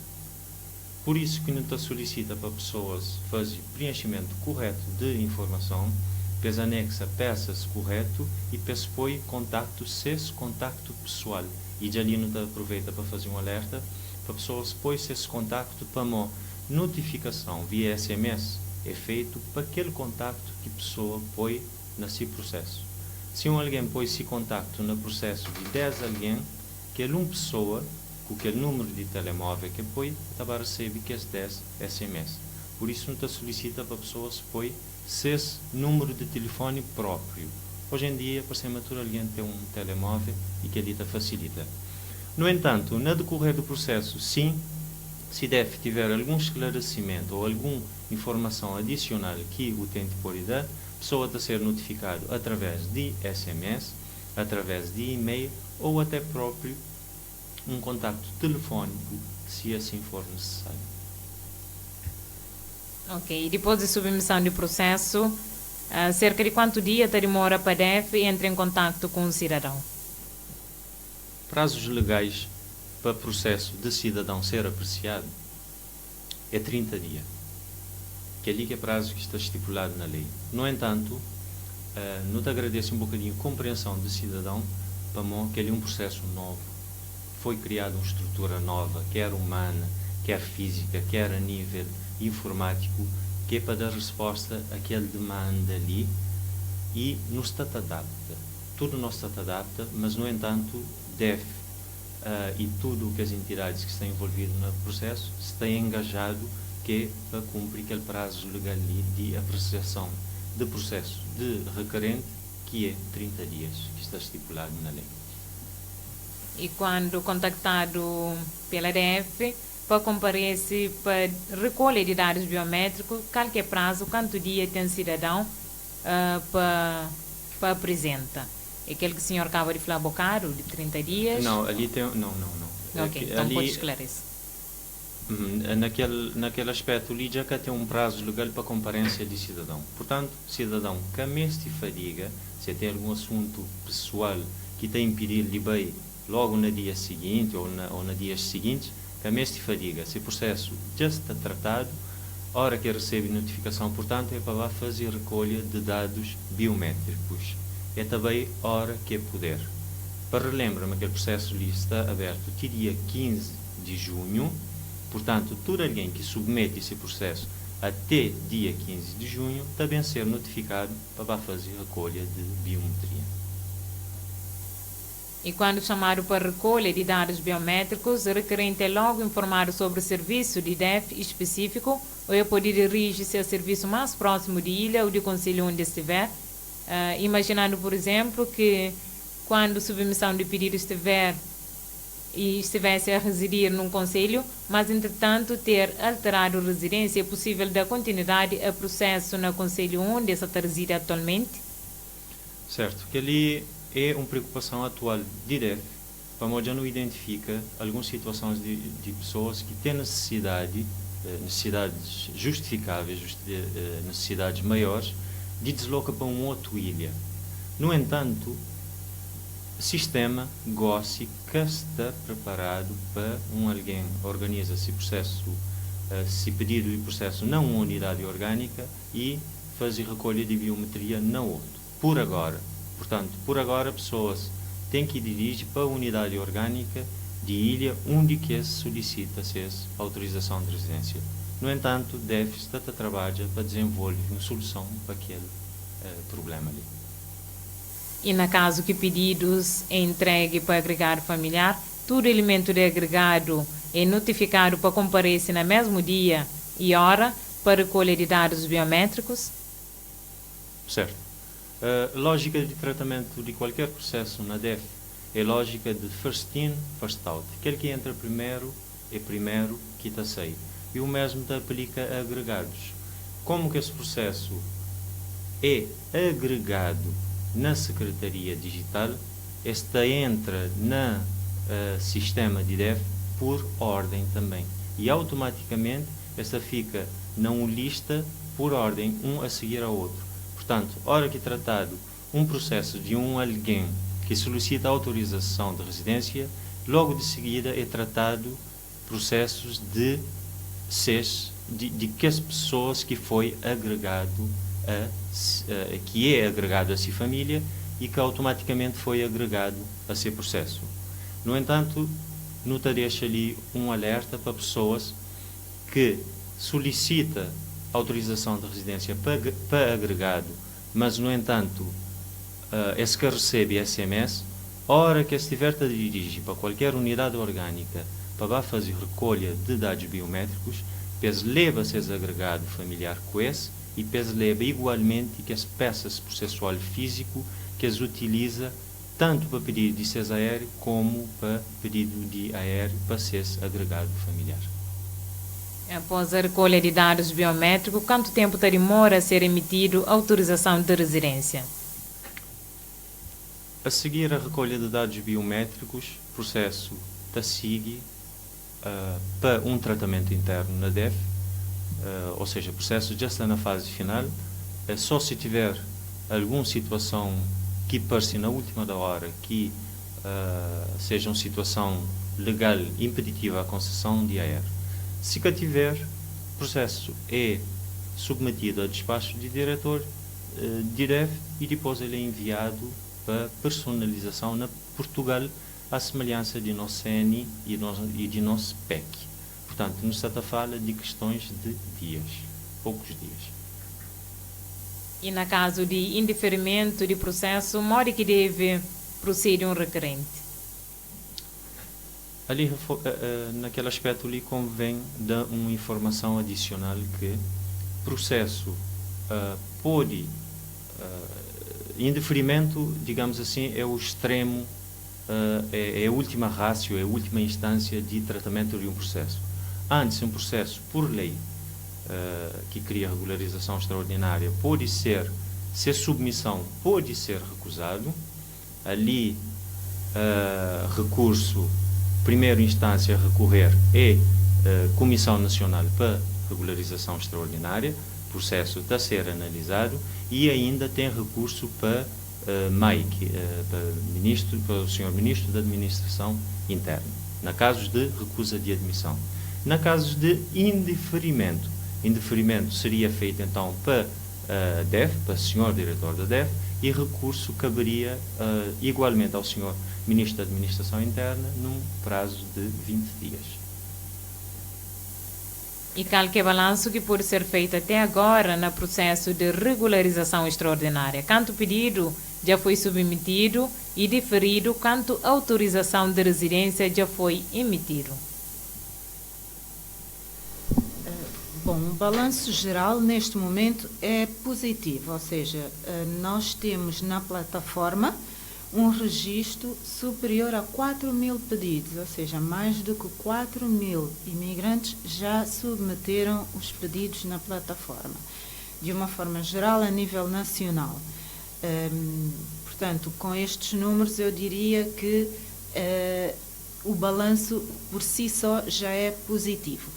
Por isso que não solicita para pessoas fazer preenchimento correto de informação, pes anexa peça-se correto e pes põe contacto, esse contacto pessoal. E já ali não aproveita para fazer um alerta para pessoas põe esse contacto para uma notificação via SMS é feito para aquele contacto que a pessoa põe nesse processo. Se alguém põe esse contacto no processo de 10 alguém, aquela uma pessoa com aquele número de telemóvel que põe, estava a receber que as 10 SMS. Por isso não solicita para pessoas põe esse número de telefone próprio. Hoje em dia, por ser natural, alguém tem um telemóvel e que ali facilita. No entanto, no decorrer do processo, sim, se deve tiver algum esclarecimento ou alguma informação adicional que o utente pode dar, a pessoa está a ser notificado através de SMS, através de e-mail ou até próprio um contacto telefónico, se assim for necessário. Ok, e depois de submissão do processo, cerca de quanto dia demora para a DEF entrar em contato com o cidadão? prazos legais para processo de cidadão ser apreciado é 30 dias, que é ali que é prazo que está estipulado na lei. No entanto, não te agradeço um bocadinho a compreensão de cidadão para mim que é um processo novo. Foi criada uma estrutura nova, quer humana, quer física, quer a nível informático, que é para dar resposta àquela demanda ali e nos está adapta. Tudo nos está adapta, mas no entanto deve e tudo o que as entidades que estão envolvidas no processo estão engajado que é para cumprir aquele prazo legal ali de apreciação de processo de requerente, que é 30 dias, que está estipulado na lei. E quando contactado pela DF para comparecer para recolha de dados biométricos, qualquer prazo, quanto dia tem cidadão para apresentar? É aquele que o senhor acaba de falar bocado, de 30 dias? Não, ali tem... Não. Ok, então ali, pode esclarecer. Naquele aspecto, ali já tem um prazo legal para comparência de cidadão. Portanto, cidadão que mesmo fadiga, se tem algum assunto pessoal que tem impedido de ir logo no dia seguinte ou nos dias seguintes, que mesmo fadiga, se o processo já está tratado, a hora que recebe notificação, portanto, é para fazer recolha de dados biométricos. É também a hora que é poder. Para relembrar-me que o processo ali está aberto até dia 15 de junho, portanto, todo alguém que submete esse processo até dia 15 de junho também ser notificado para fazer recolha de biometria. E quando chamado para recolha de dados biométricos, o requerente é logo informado sobre o serviço de DEF específico ou é poder dirigir-se ao serviço mais próximo de ilha ou de concelho onde estiver, imaginando, por exemplo, que quando a submissão de pedido estivesse a residir num concelho, mas entretanto ter alterado a residência, é possível dar continuidade ao processo no concelho onde essa reside atualmente? Certo, que ali é uma preocupação atual de DEF, para já não identifica algumas situações de pessoas que têm necessidades justificáveis, necessidades maiores, de deslocar para uma outra ilha. No entanto, o sistema GOSI que está preparado para alguém organiza esse processo, se pedido de processo na uma unidade orgânica e fazer recolha de biometria na outra. Por agora. Portanto, por agora, pessoas têm que dirigir para a unidade orgânica de ilha onde que se solicita essa autorização de residência. No entanto, deve estar a trabalhar para desenvolver uma solução para aquele problema ali. E no caso que pedidos é entregue para agregado familiar, todo elemento de agregado é notificado para comparecer no mesmo dia e hora para recolha de dados biométricos? Certo. Lógica de tratamento de qualquer processo na DEF é lógica de first in, first out. Aquele que entra primeiro é primeiro que está a sair. E o mesmo te aplica a agregados. Como que esse processo é agregado na Secretaria Digital, esta entra no sistema de DEF por ordem também. E automaticamente esta fica numa lista por ordem, um a seguir ao outro. Portanto, hora que é tratado um processo de alguém que solicita autorização de residência, logo de seguida é tratado processos de que as pessoas que foi agregado que é agregado a si família e que automaticamente foi agregado a seu processo. No entanto, não te deixa ali um alerta para pessoas que solicita autorização de residência para agregado, mas no entanto esse que recebe SMS, hora que estiver a dirigir para qualquer unidade orgânica para fazer recolha de dados biométricos, depois leva seus agregado familiar com esse e depois leva igualmente que as peças processual físico que as utiliza tanto para pedido de SES aéreo como para pedido de aéreo para SES agregado familiar. Após a recolha de dados biométricos, quanto tempo demora a ser emitido a autorização de residência? A seguir a recolha de dados biométricos, o processo segue para um tratamento interno na DEF, ou seja, o processo já está na fase final, só se tiver alguma situação que pareça na última da hora que seja uma situação legal impeditiva à concessão de AR. Se cá tiver, o processo é submetido a despacho de diretor DIREV e depois ele é enviado para personalização na Portugal, à semelhança de nosso CNI e de nosso PEC. Portanto, não se fala de questões de dias, poucos dias. E no caso de indeferimento de processo, mora que deve proceder um requerente? Ali, naquele aspecto ali, convém dar uma informação adicional que processo pode, indeferimento, digamos assim, é o extremo, é a última rácio, é a última instância de tratamento de um processo. Antes, um processo, por lei, que cria regularização extraordinária, pode ser, se a submissão pode ser recusado, ali recurso, primeira instância a recorrer é Comissão Nacional para Regularização Extraordinária, processo está a ser analisado e ainda tem recurso para MAIC, para o Sr. Ministro da Administração Interna, na casos de recusa de admissão. Na casos de indeferimento, indeferimento seria feito então para a DEF, para o Sr. Diretor da DEF, e recurso caberia igualmente ao Sr. Ministro da Administração Interna num prazo de 20 dias. E qualquer balanço que pode ser feito até agora no processo de regularização extraordinária? Quanto pedido já foi submetido e diferido, quanto autorização de residência já foi emitido? Bom, o balanço geral neste momento é positivo, ou seja, nós temos na plataforma um registro superior a 4.000 pedidos, ou seja, mais do que 4.000 imigrantes já submeteram os pedidos na plataforma, de uma forma geral a nível nacional. Portanto, com estes números eu diria que o balanço por si só já é positivo.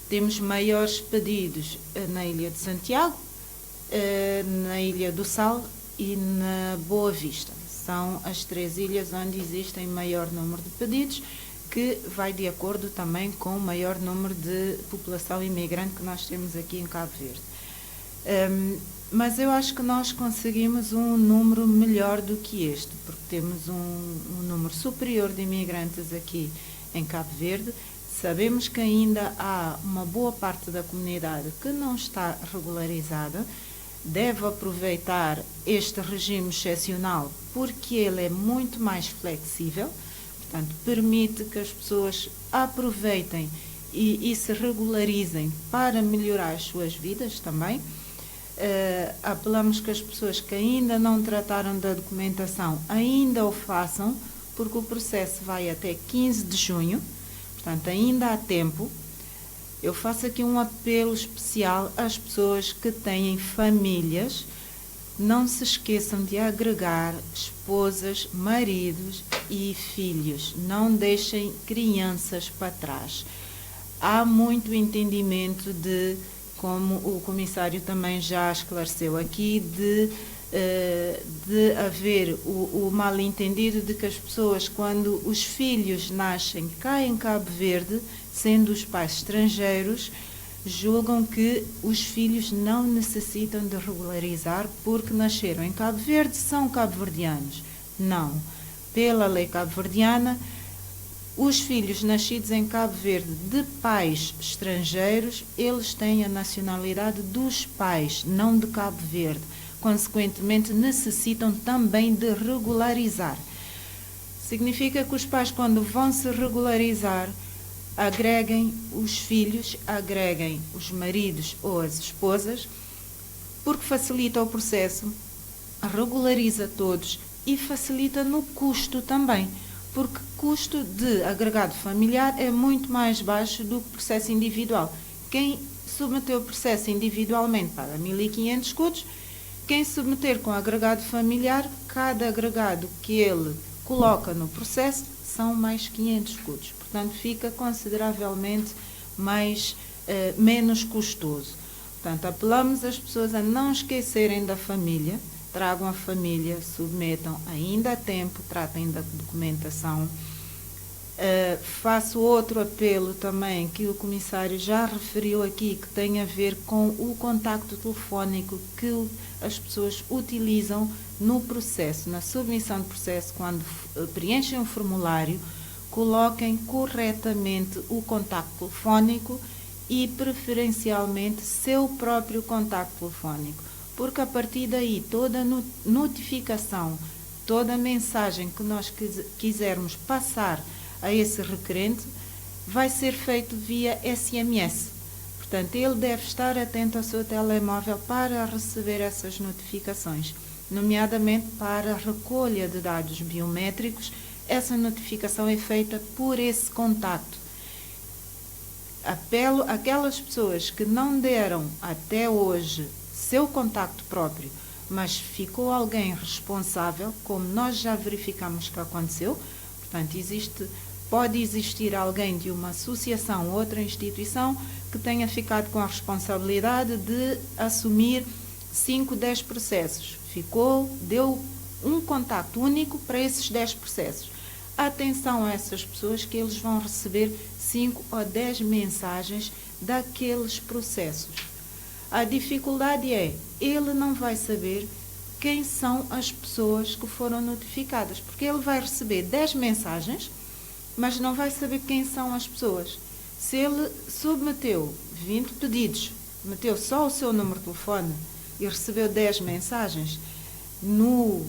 Temos maiores pedidos na Ilha de Santiago, na Ilha do Sal e na Boa Vista. São as 3 ilhas onde existem maior número de pedidos, que vai de acordo também com o maior número de população imigrante que nós temos aqui em Cabo Verde. Mas eu acho que nós conseguimos um número melhor do que este, porque temos um número superior de imigrantes aqui em Cabo Verde. Sabemos que ainda há uma boa parte da comunidade que não está regularizada, deve aproveitar este regime excepcional porque ele é muito mais flexível, portanto, permite que as pessoas aproveitem e se regularizem para melhorar as suas vidas também. Apelamos que as pessoas que ainda não trataram da documentação ainda o façam, porque o processo vai até 15 de junho, portanto, ainda há tempo. Eu faço aqui um apelo especial às pessoas que têm famílias. Não se esqueçam de agregar esposas, maridos e filhos. Não deixem crianças para trás. Há muito entendimento de, como o comissário também já esclareceu aqui, de haver o mal-entendido de que as pessoas, quando os filhos nascem cá em Cabo Verde, sendo os pais estrangeiros, julgam que os filhos não necessitam de regularizar porque nasceram em Cabo Verde, são cabo-verdianos. Não. Pela lei cabo-verdiana, os filhos nascidos em Cabo Verde de pais estrangeiros, eles têm a nacionalidade dos pais, não de Cabo Verde. Consequentemente, necessitam também de regularizar. Significa que os pais, quando vão se regularizar, agreguem os filhos, agreguem os maridos ou as esposas, porque facilita o processo, regulariza todos e facilita no custo também, porque o custo de agregado familiar é muito mais baixo do que o processo individual. Quem submeteu o processo individualmente paga 1.500 escudos. Quem submeter com agregado familiar, cada agregado que ele coloca no processo são mais 500 escudos. Portanto, fica consideravelmente menos custoso. Portanto, apelamos as pessoas a não esquecerem da família, tragam a família, submetam ainda a tempo, tratem da documentação. Faço outro apelo também, que o comissário já referiu aqui, que tem a ver com o contacto telefónico que as pessoas utilizam no processo, na submissão do processo, quando preenchem o formulário, coloquem corretamente o contacto telefónico e, preferencialmente, seu próprio contacto telefónico, porque a partir daí toda notificação, toda mensagem que nós quisermos passar a esse requerente vai ser feito via SMS. Portanto, ele deve estar atento ao seu telemóvel para receber essas notificações, nomeadamente para a recolha de dados biométricos. Essa notificação é feita por esse contacto. Apelo àquelas pessoas que não deram até hoje seu contacto próprio, mas ficou alguém responsável, como nós já verificamos que aconteceu. Portanto, pode existir alguém de uma associação ou outra instituição que tenha ficado com a responsabilidade de assumir 5, 10 processos. Deu um contacto único para esses 10 processos. Atenção a essas pessoas, que eles vão receber 5 ou 10 mensagens daqueles processos. A dificuldade é, ele não vai saber quem são as pessoas que foram notificadas, porque ele vai receber 10 mensagens, mas não vai saber quem são as pessoas. Se ele submeteu 20 pedidos, meteu só o seu número de telefone e recebeu 10 mensagens, no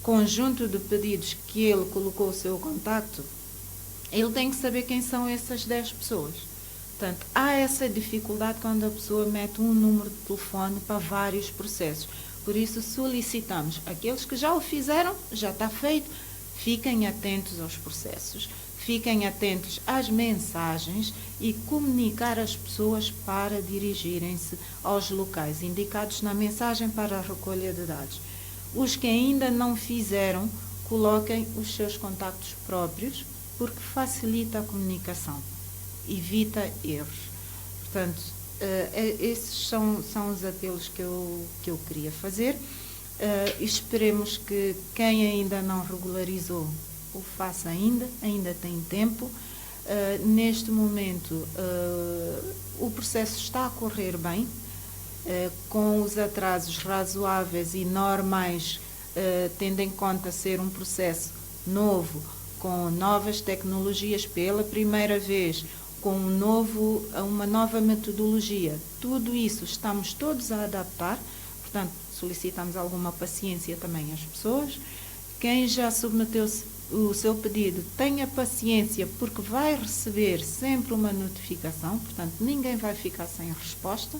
conjunto de pedidos que ele colocou o seu contacto, ele tem que saber quem são essas 10 pessoas. Portanto, há essa dificuldade quando a pessoa mete um número de telefone para vários processos. Por isso, solicitamos aqueles que já o fizeram, já está feito, fiquem atentos aos processos, fiquem atentos às mensagens e comunicar às pessoas para dirigirem-se aos locais indicados na mensagem para a recolha de dados. Os que ainda não fizeram, coloquem os seus contactos próprios, porque facilita a comunicação, evita erros. Portanto, esses são os apelos que eu queria fazer. Esperemos que quem ainda não regularizou o faça ainda tem tempo. Neste momento, o processo está a correr bem, com os atrasos razoáveis e normais, tendo em conta ser um processo novo, com novas tecnologias pela primeira vez, com uma nova metodologia. Tudo isso estamos todos a adaptar, portanto, solicitamos alguma paciência também às pessoas. Quem já submeteu o seu pedido, tenha paciência, porque vai receber sempre uma notificação, portanto, ninguém vai ficar sem resposta.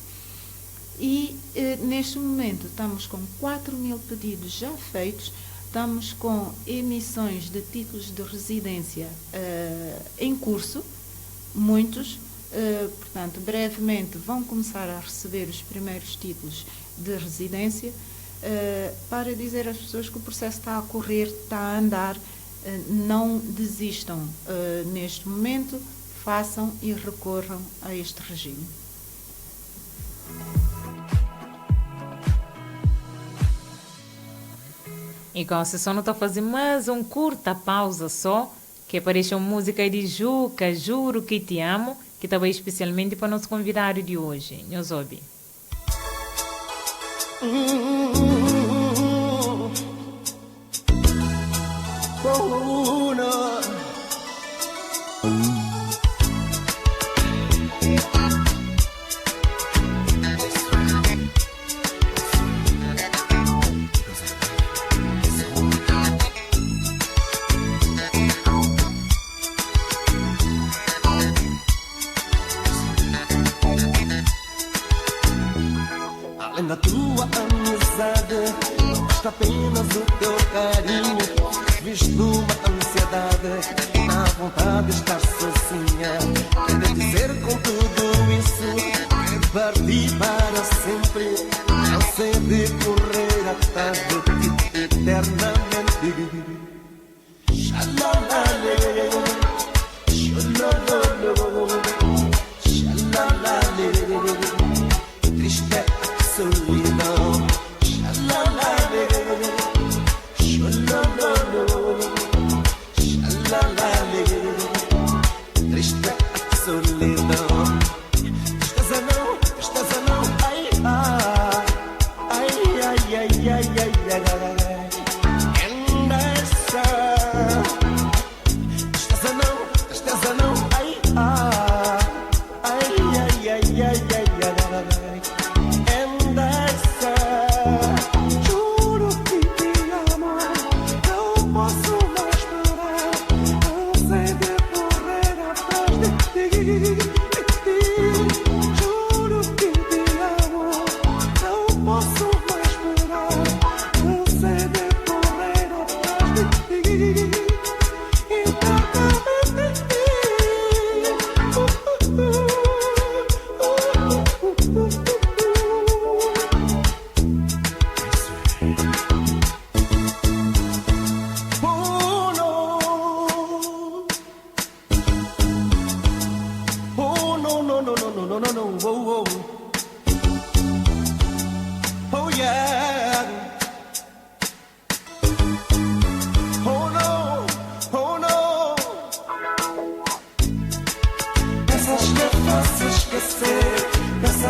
E, neste momento, estamos com 4.000 pedidos já feitos, estamos com emissões de títulos de residência em curso, muitos, portanto, brevemente vão começar a receber os primeiros títulos de residência, para dizer às pessoas que o processo está a correr, está a andar, não desistam neste momento, façam e recorram a este regime. E com a sessão não está fazendo mais uma curta pausa só, que apareceu música de Juca, Juro Que Te Amo, que estava especialmente para nosso convidado de hoje, Nhozobi. Além da tua amizade, basta apenas o teu carinho. Visto uma ansiedade, na vontade de estar sozinha. Quero dizer com tudo isso que parti para sempre. Não sei de correr atrás de ti eternamente. Xalalale, xalalale, xalalale. Triste solidão, xalalale.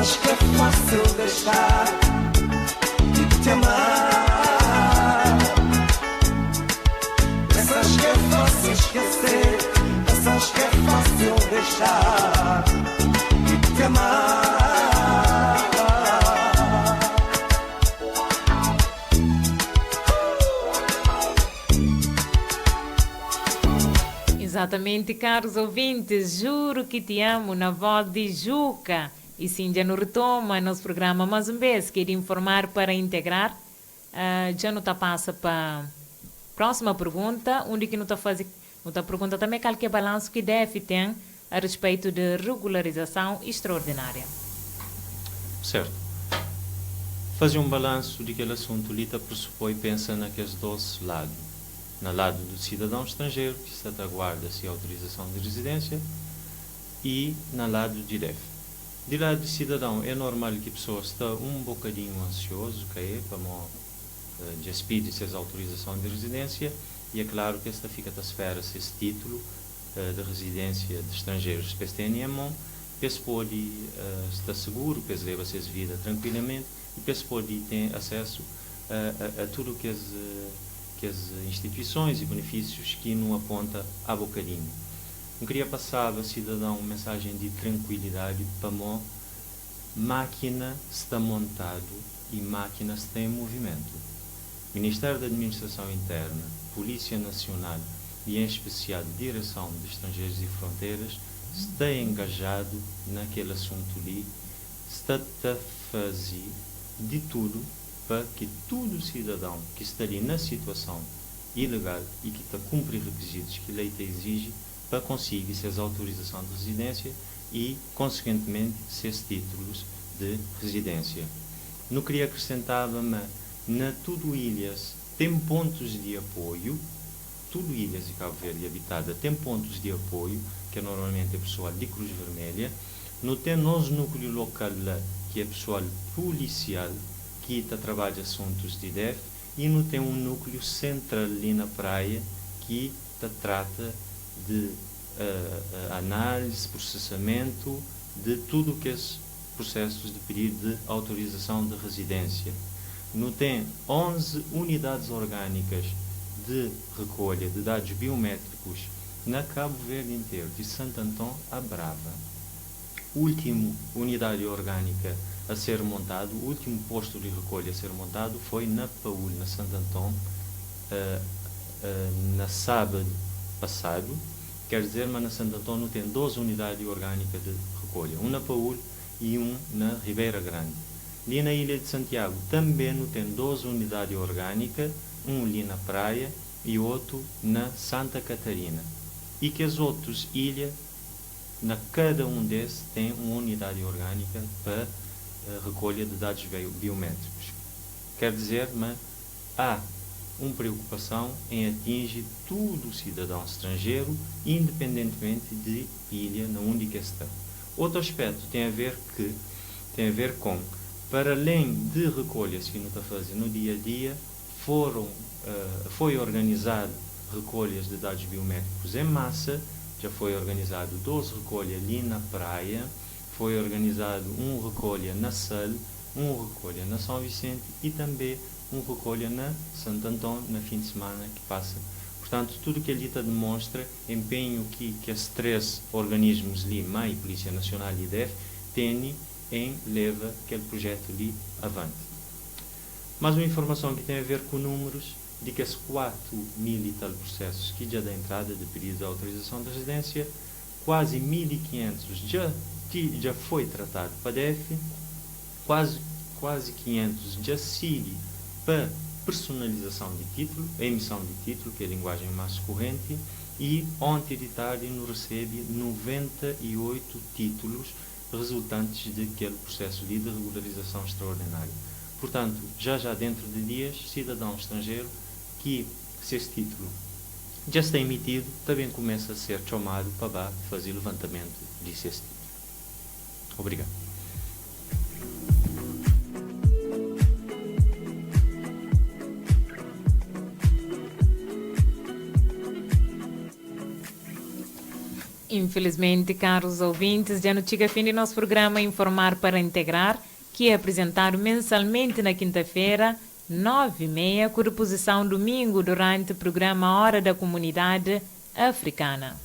Pensas que é fácil deixar de te amar? Pensas que é fácil esquecer? Pensas que é fácil deixar de te amar? Exatamente, caros ouvintes, juro que te amo na voz de Juca. E sim, já não retoma nosso programa mais uma vez, queria informar para integrar. Já não está passa para a próxima pergunta, onde que não está fazendo, não está pergunta também qual que é o balanço que deve ter a respeito de regularização extraordinária. Certo. Fazer um balanço daquele assunto ali pressupõe e pensa naqueles dois lados. No lado do cidadão estrangeiro, que está aguarda-se a autorização de residência, e no lado do DEF. Do lado do cidadão, é normal que a pessoa está um bocadinho ansioso, que é para já pedir-se a autorização de residência, e é claro que esta fica a esfera esse título de residência de estrangeiros que tem em mão, que se pode estar seguro, que se leva a sua vida tranquilamente, e que se pode ter acesso a tudo que as instituições e benefícios que não aponta a bocadinho. Eu queria passar ao cidadão uma mensagem de tranquilidade para a máquina está montado e máquina está em movimento. Ministério da Administração Interna, Polícia Nacional e em especial Direção de Estrangeiros e Fronteiras está engajado naquele assunto ali, está a fazer de tudo para que todo cidadão que está ali na situação ilegal e que está a cumprir requisitos que a lei exige para conseguir essas autorização de residência e, consequentemente, esses títulos de residência. Não queria acrescentar, mas na tudo ilhas tem pontos de apoio, tudo ilhas de Cabo Verde habitada tem pontos de apoio, que é normalmente é pessoal de Cruz Vermelha, não tem nosso núcleo local lá, que é pessoal policial, que trabalha assuntos de DEF, e não tem um núcleo central ali na praia que trata de análise, processamento de tudo que é processos de pedido de autorização de residência. Não tem 11 unidades orgânicas de recolha de dados biométricos na Cabo Verde inteiro, de Santo Antão a Brava. Última unidade orgânica a ser montado, o último posto de recolha a ser montado foi na Paúl, na Santo Antão, na sábado passado. Quer dizer, mas na Santo Antão não tem 12 unidades orgânicas de recolha, um na Paúl e um na Ribeira Grande. Ali na Ilha de Santiago também não tem 12 unidades orgânicas, um ali na praia e outro na Santa Catarina. E que as outras ilhas, na cada um desses, tem uma unidade orgânica para recolha de dados biométricos. Quer dizer, mas há uma preocupação em atingir todo o cidadão estrangeiro, independentemente de ilha na onde que está. Outro aspecto tem a ver com, para além de recolhas que não está fazendo no dia a dia, foi organizado recolhas de dados biométricos em massa, já foi organizado 12 recolhas ali na praia, foi organizado um recolha na Sal, um recolha na São Vicente e também um recolha na Santo Antão, na fim de semana que passa. Portanto, tudo que ali demonstra empenho que esses três organismos ali, MAI, Polícia Nacional e DEF, têm em levar aquele projeto ali avante. Mais uma informação que tem a ver com números, de que esses 4 mil e tal processos que já da entrada de pedido de autorização de residência, quase 1.500 já foi tratado para DEF, quase 500 já sigue para personalização de título, a emissão de título, que é a linguagem mais corrente, e ontem de tarde nos recebe 98 títulos resultantes daquele processo de regularização extraordinária. Portanto, já dentro de dias, cidadão estrangeiro que, se esse título já está emitido, também começa a ser chamado para fazer levantamento desse título. Obrigado. Infelizmente, caros ouvintes, já não chega a fim de nosso programa Informar para Integrar, que é apresentado mensalmente na quinta-feira, 9h30, com reposição domingo durante o programa Hora da Comunidade Africana.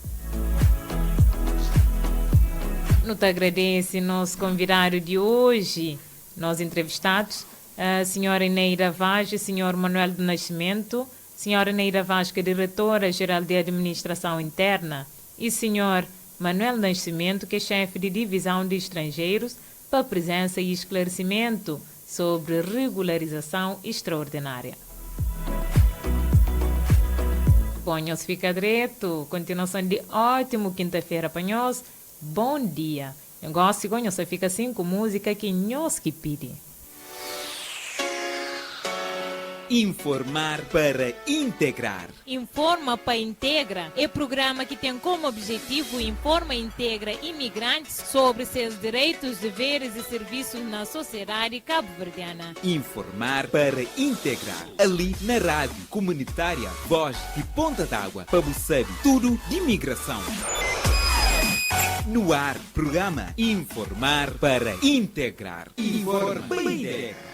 Nos agradece nosso convidado de hoje, nós entrevistados, a senhora Eneida Vaz e senhor Manuel do Nascimento, senhora Eneida Vaz, que é diretora-geral de Administração Interna, e senhor Manuel Nascimento, que é chefe de divisão de estrangeiros, para a presença e esclarecimento sobre regularização extraordinária. Ponham-se, fica direito. Continuação de ótimo quinta-feira para nós. Bom dia. Eu gosto de só fica assim com música que nós que pede. Informar para integrar. Informa para Integra é programa que tem como objetivo informa e integra imigrantes sobre seus direitos, deveres e serviços na sociedade cabo-verdiana. Informar para integrar. Ali na rádio comunitária Voz de Ponta d'Água, para você tudo de imigração. No ar, programa Informar para Integrar. Informa para Integrar.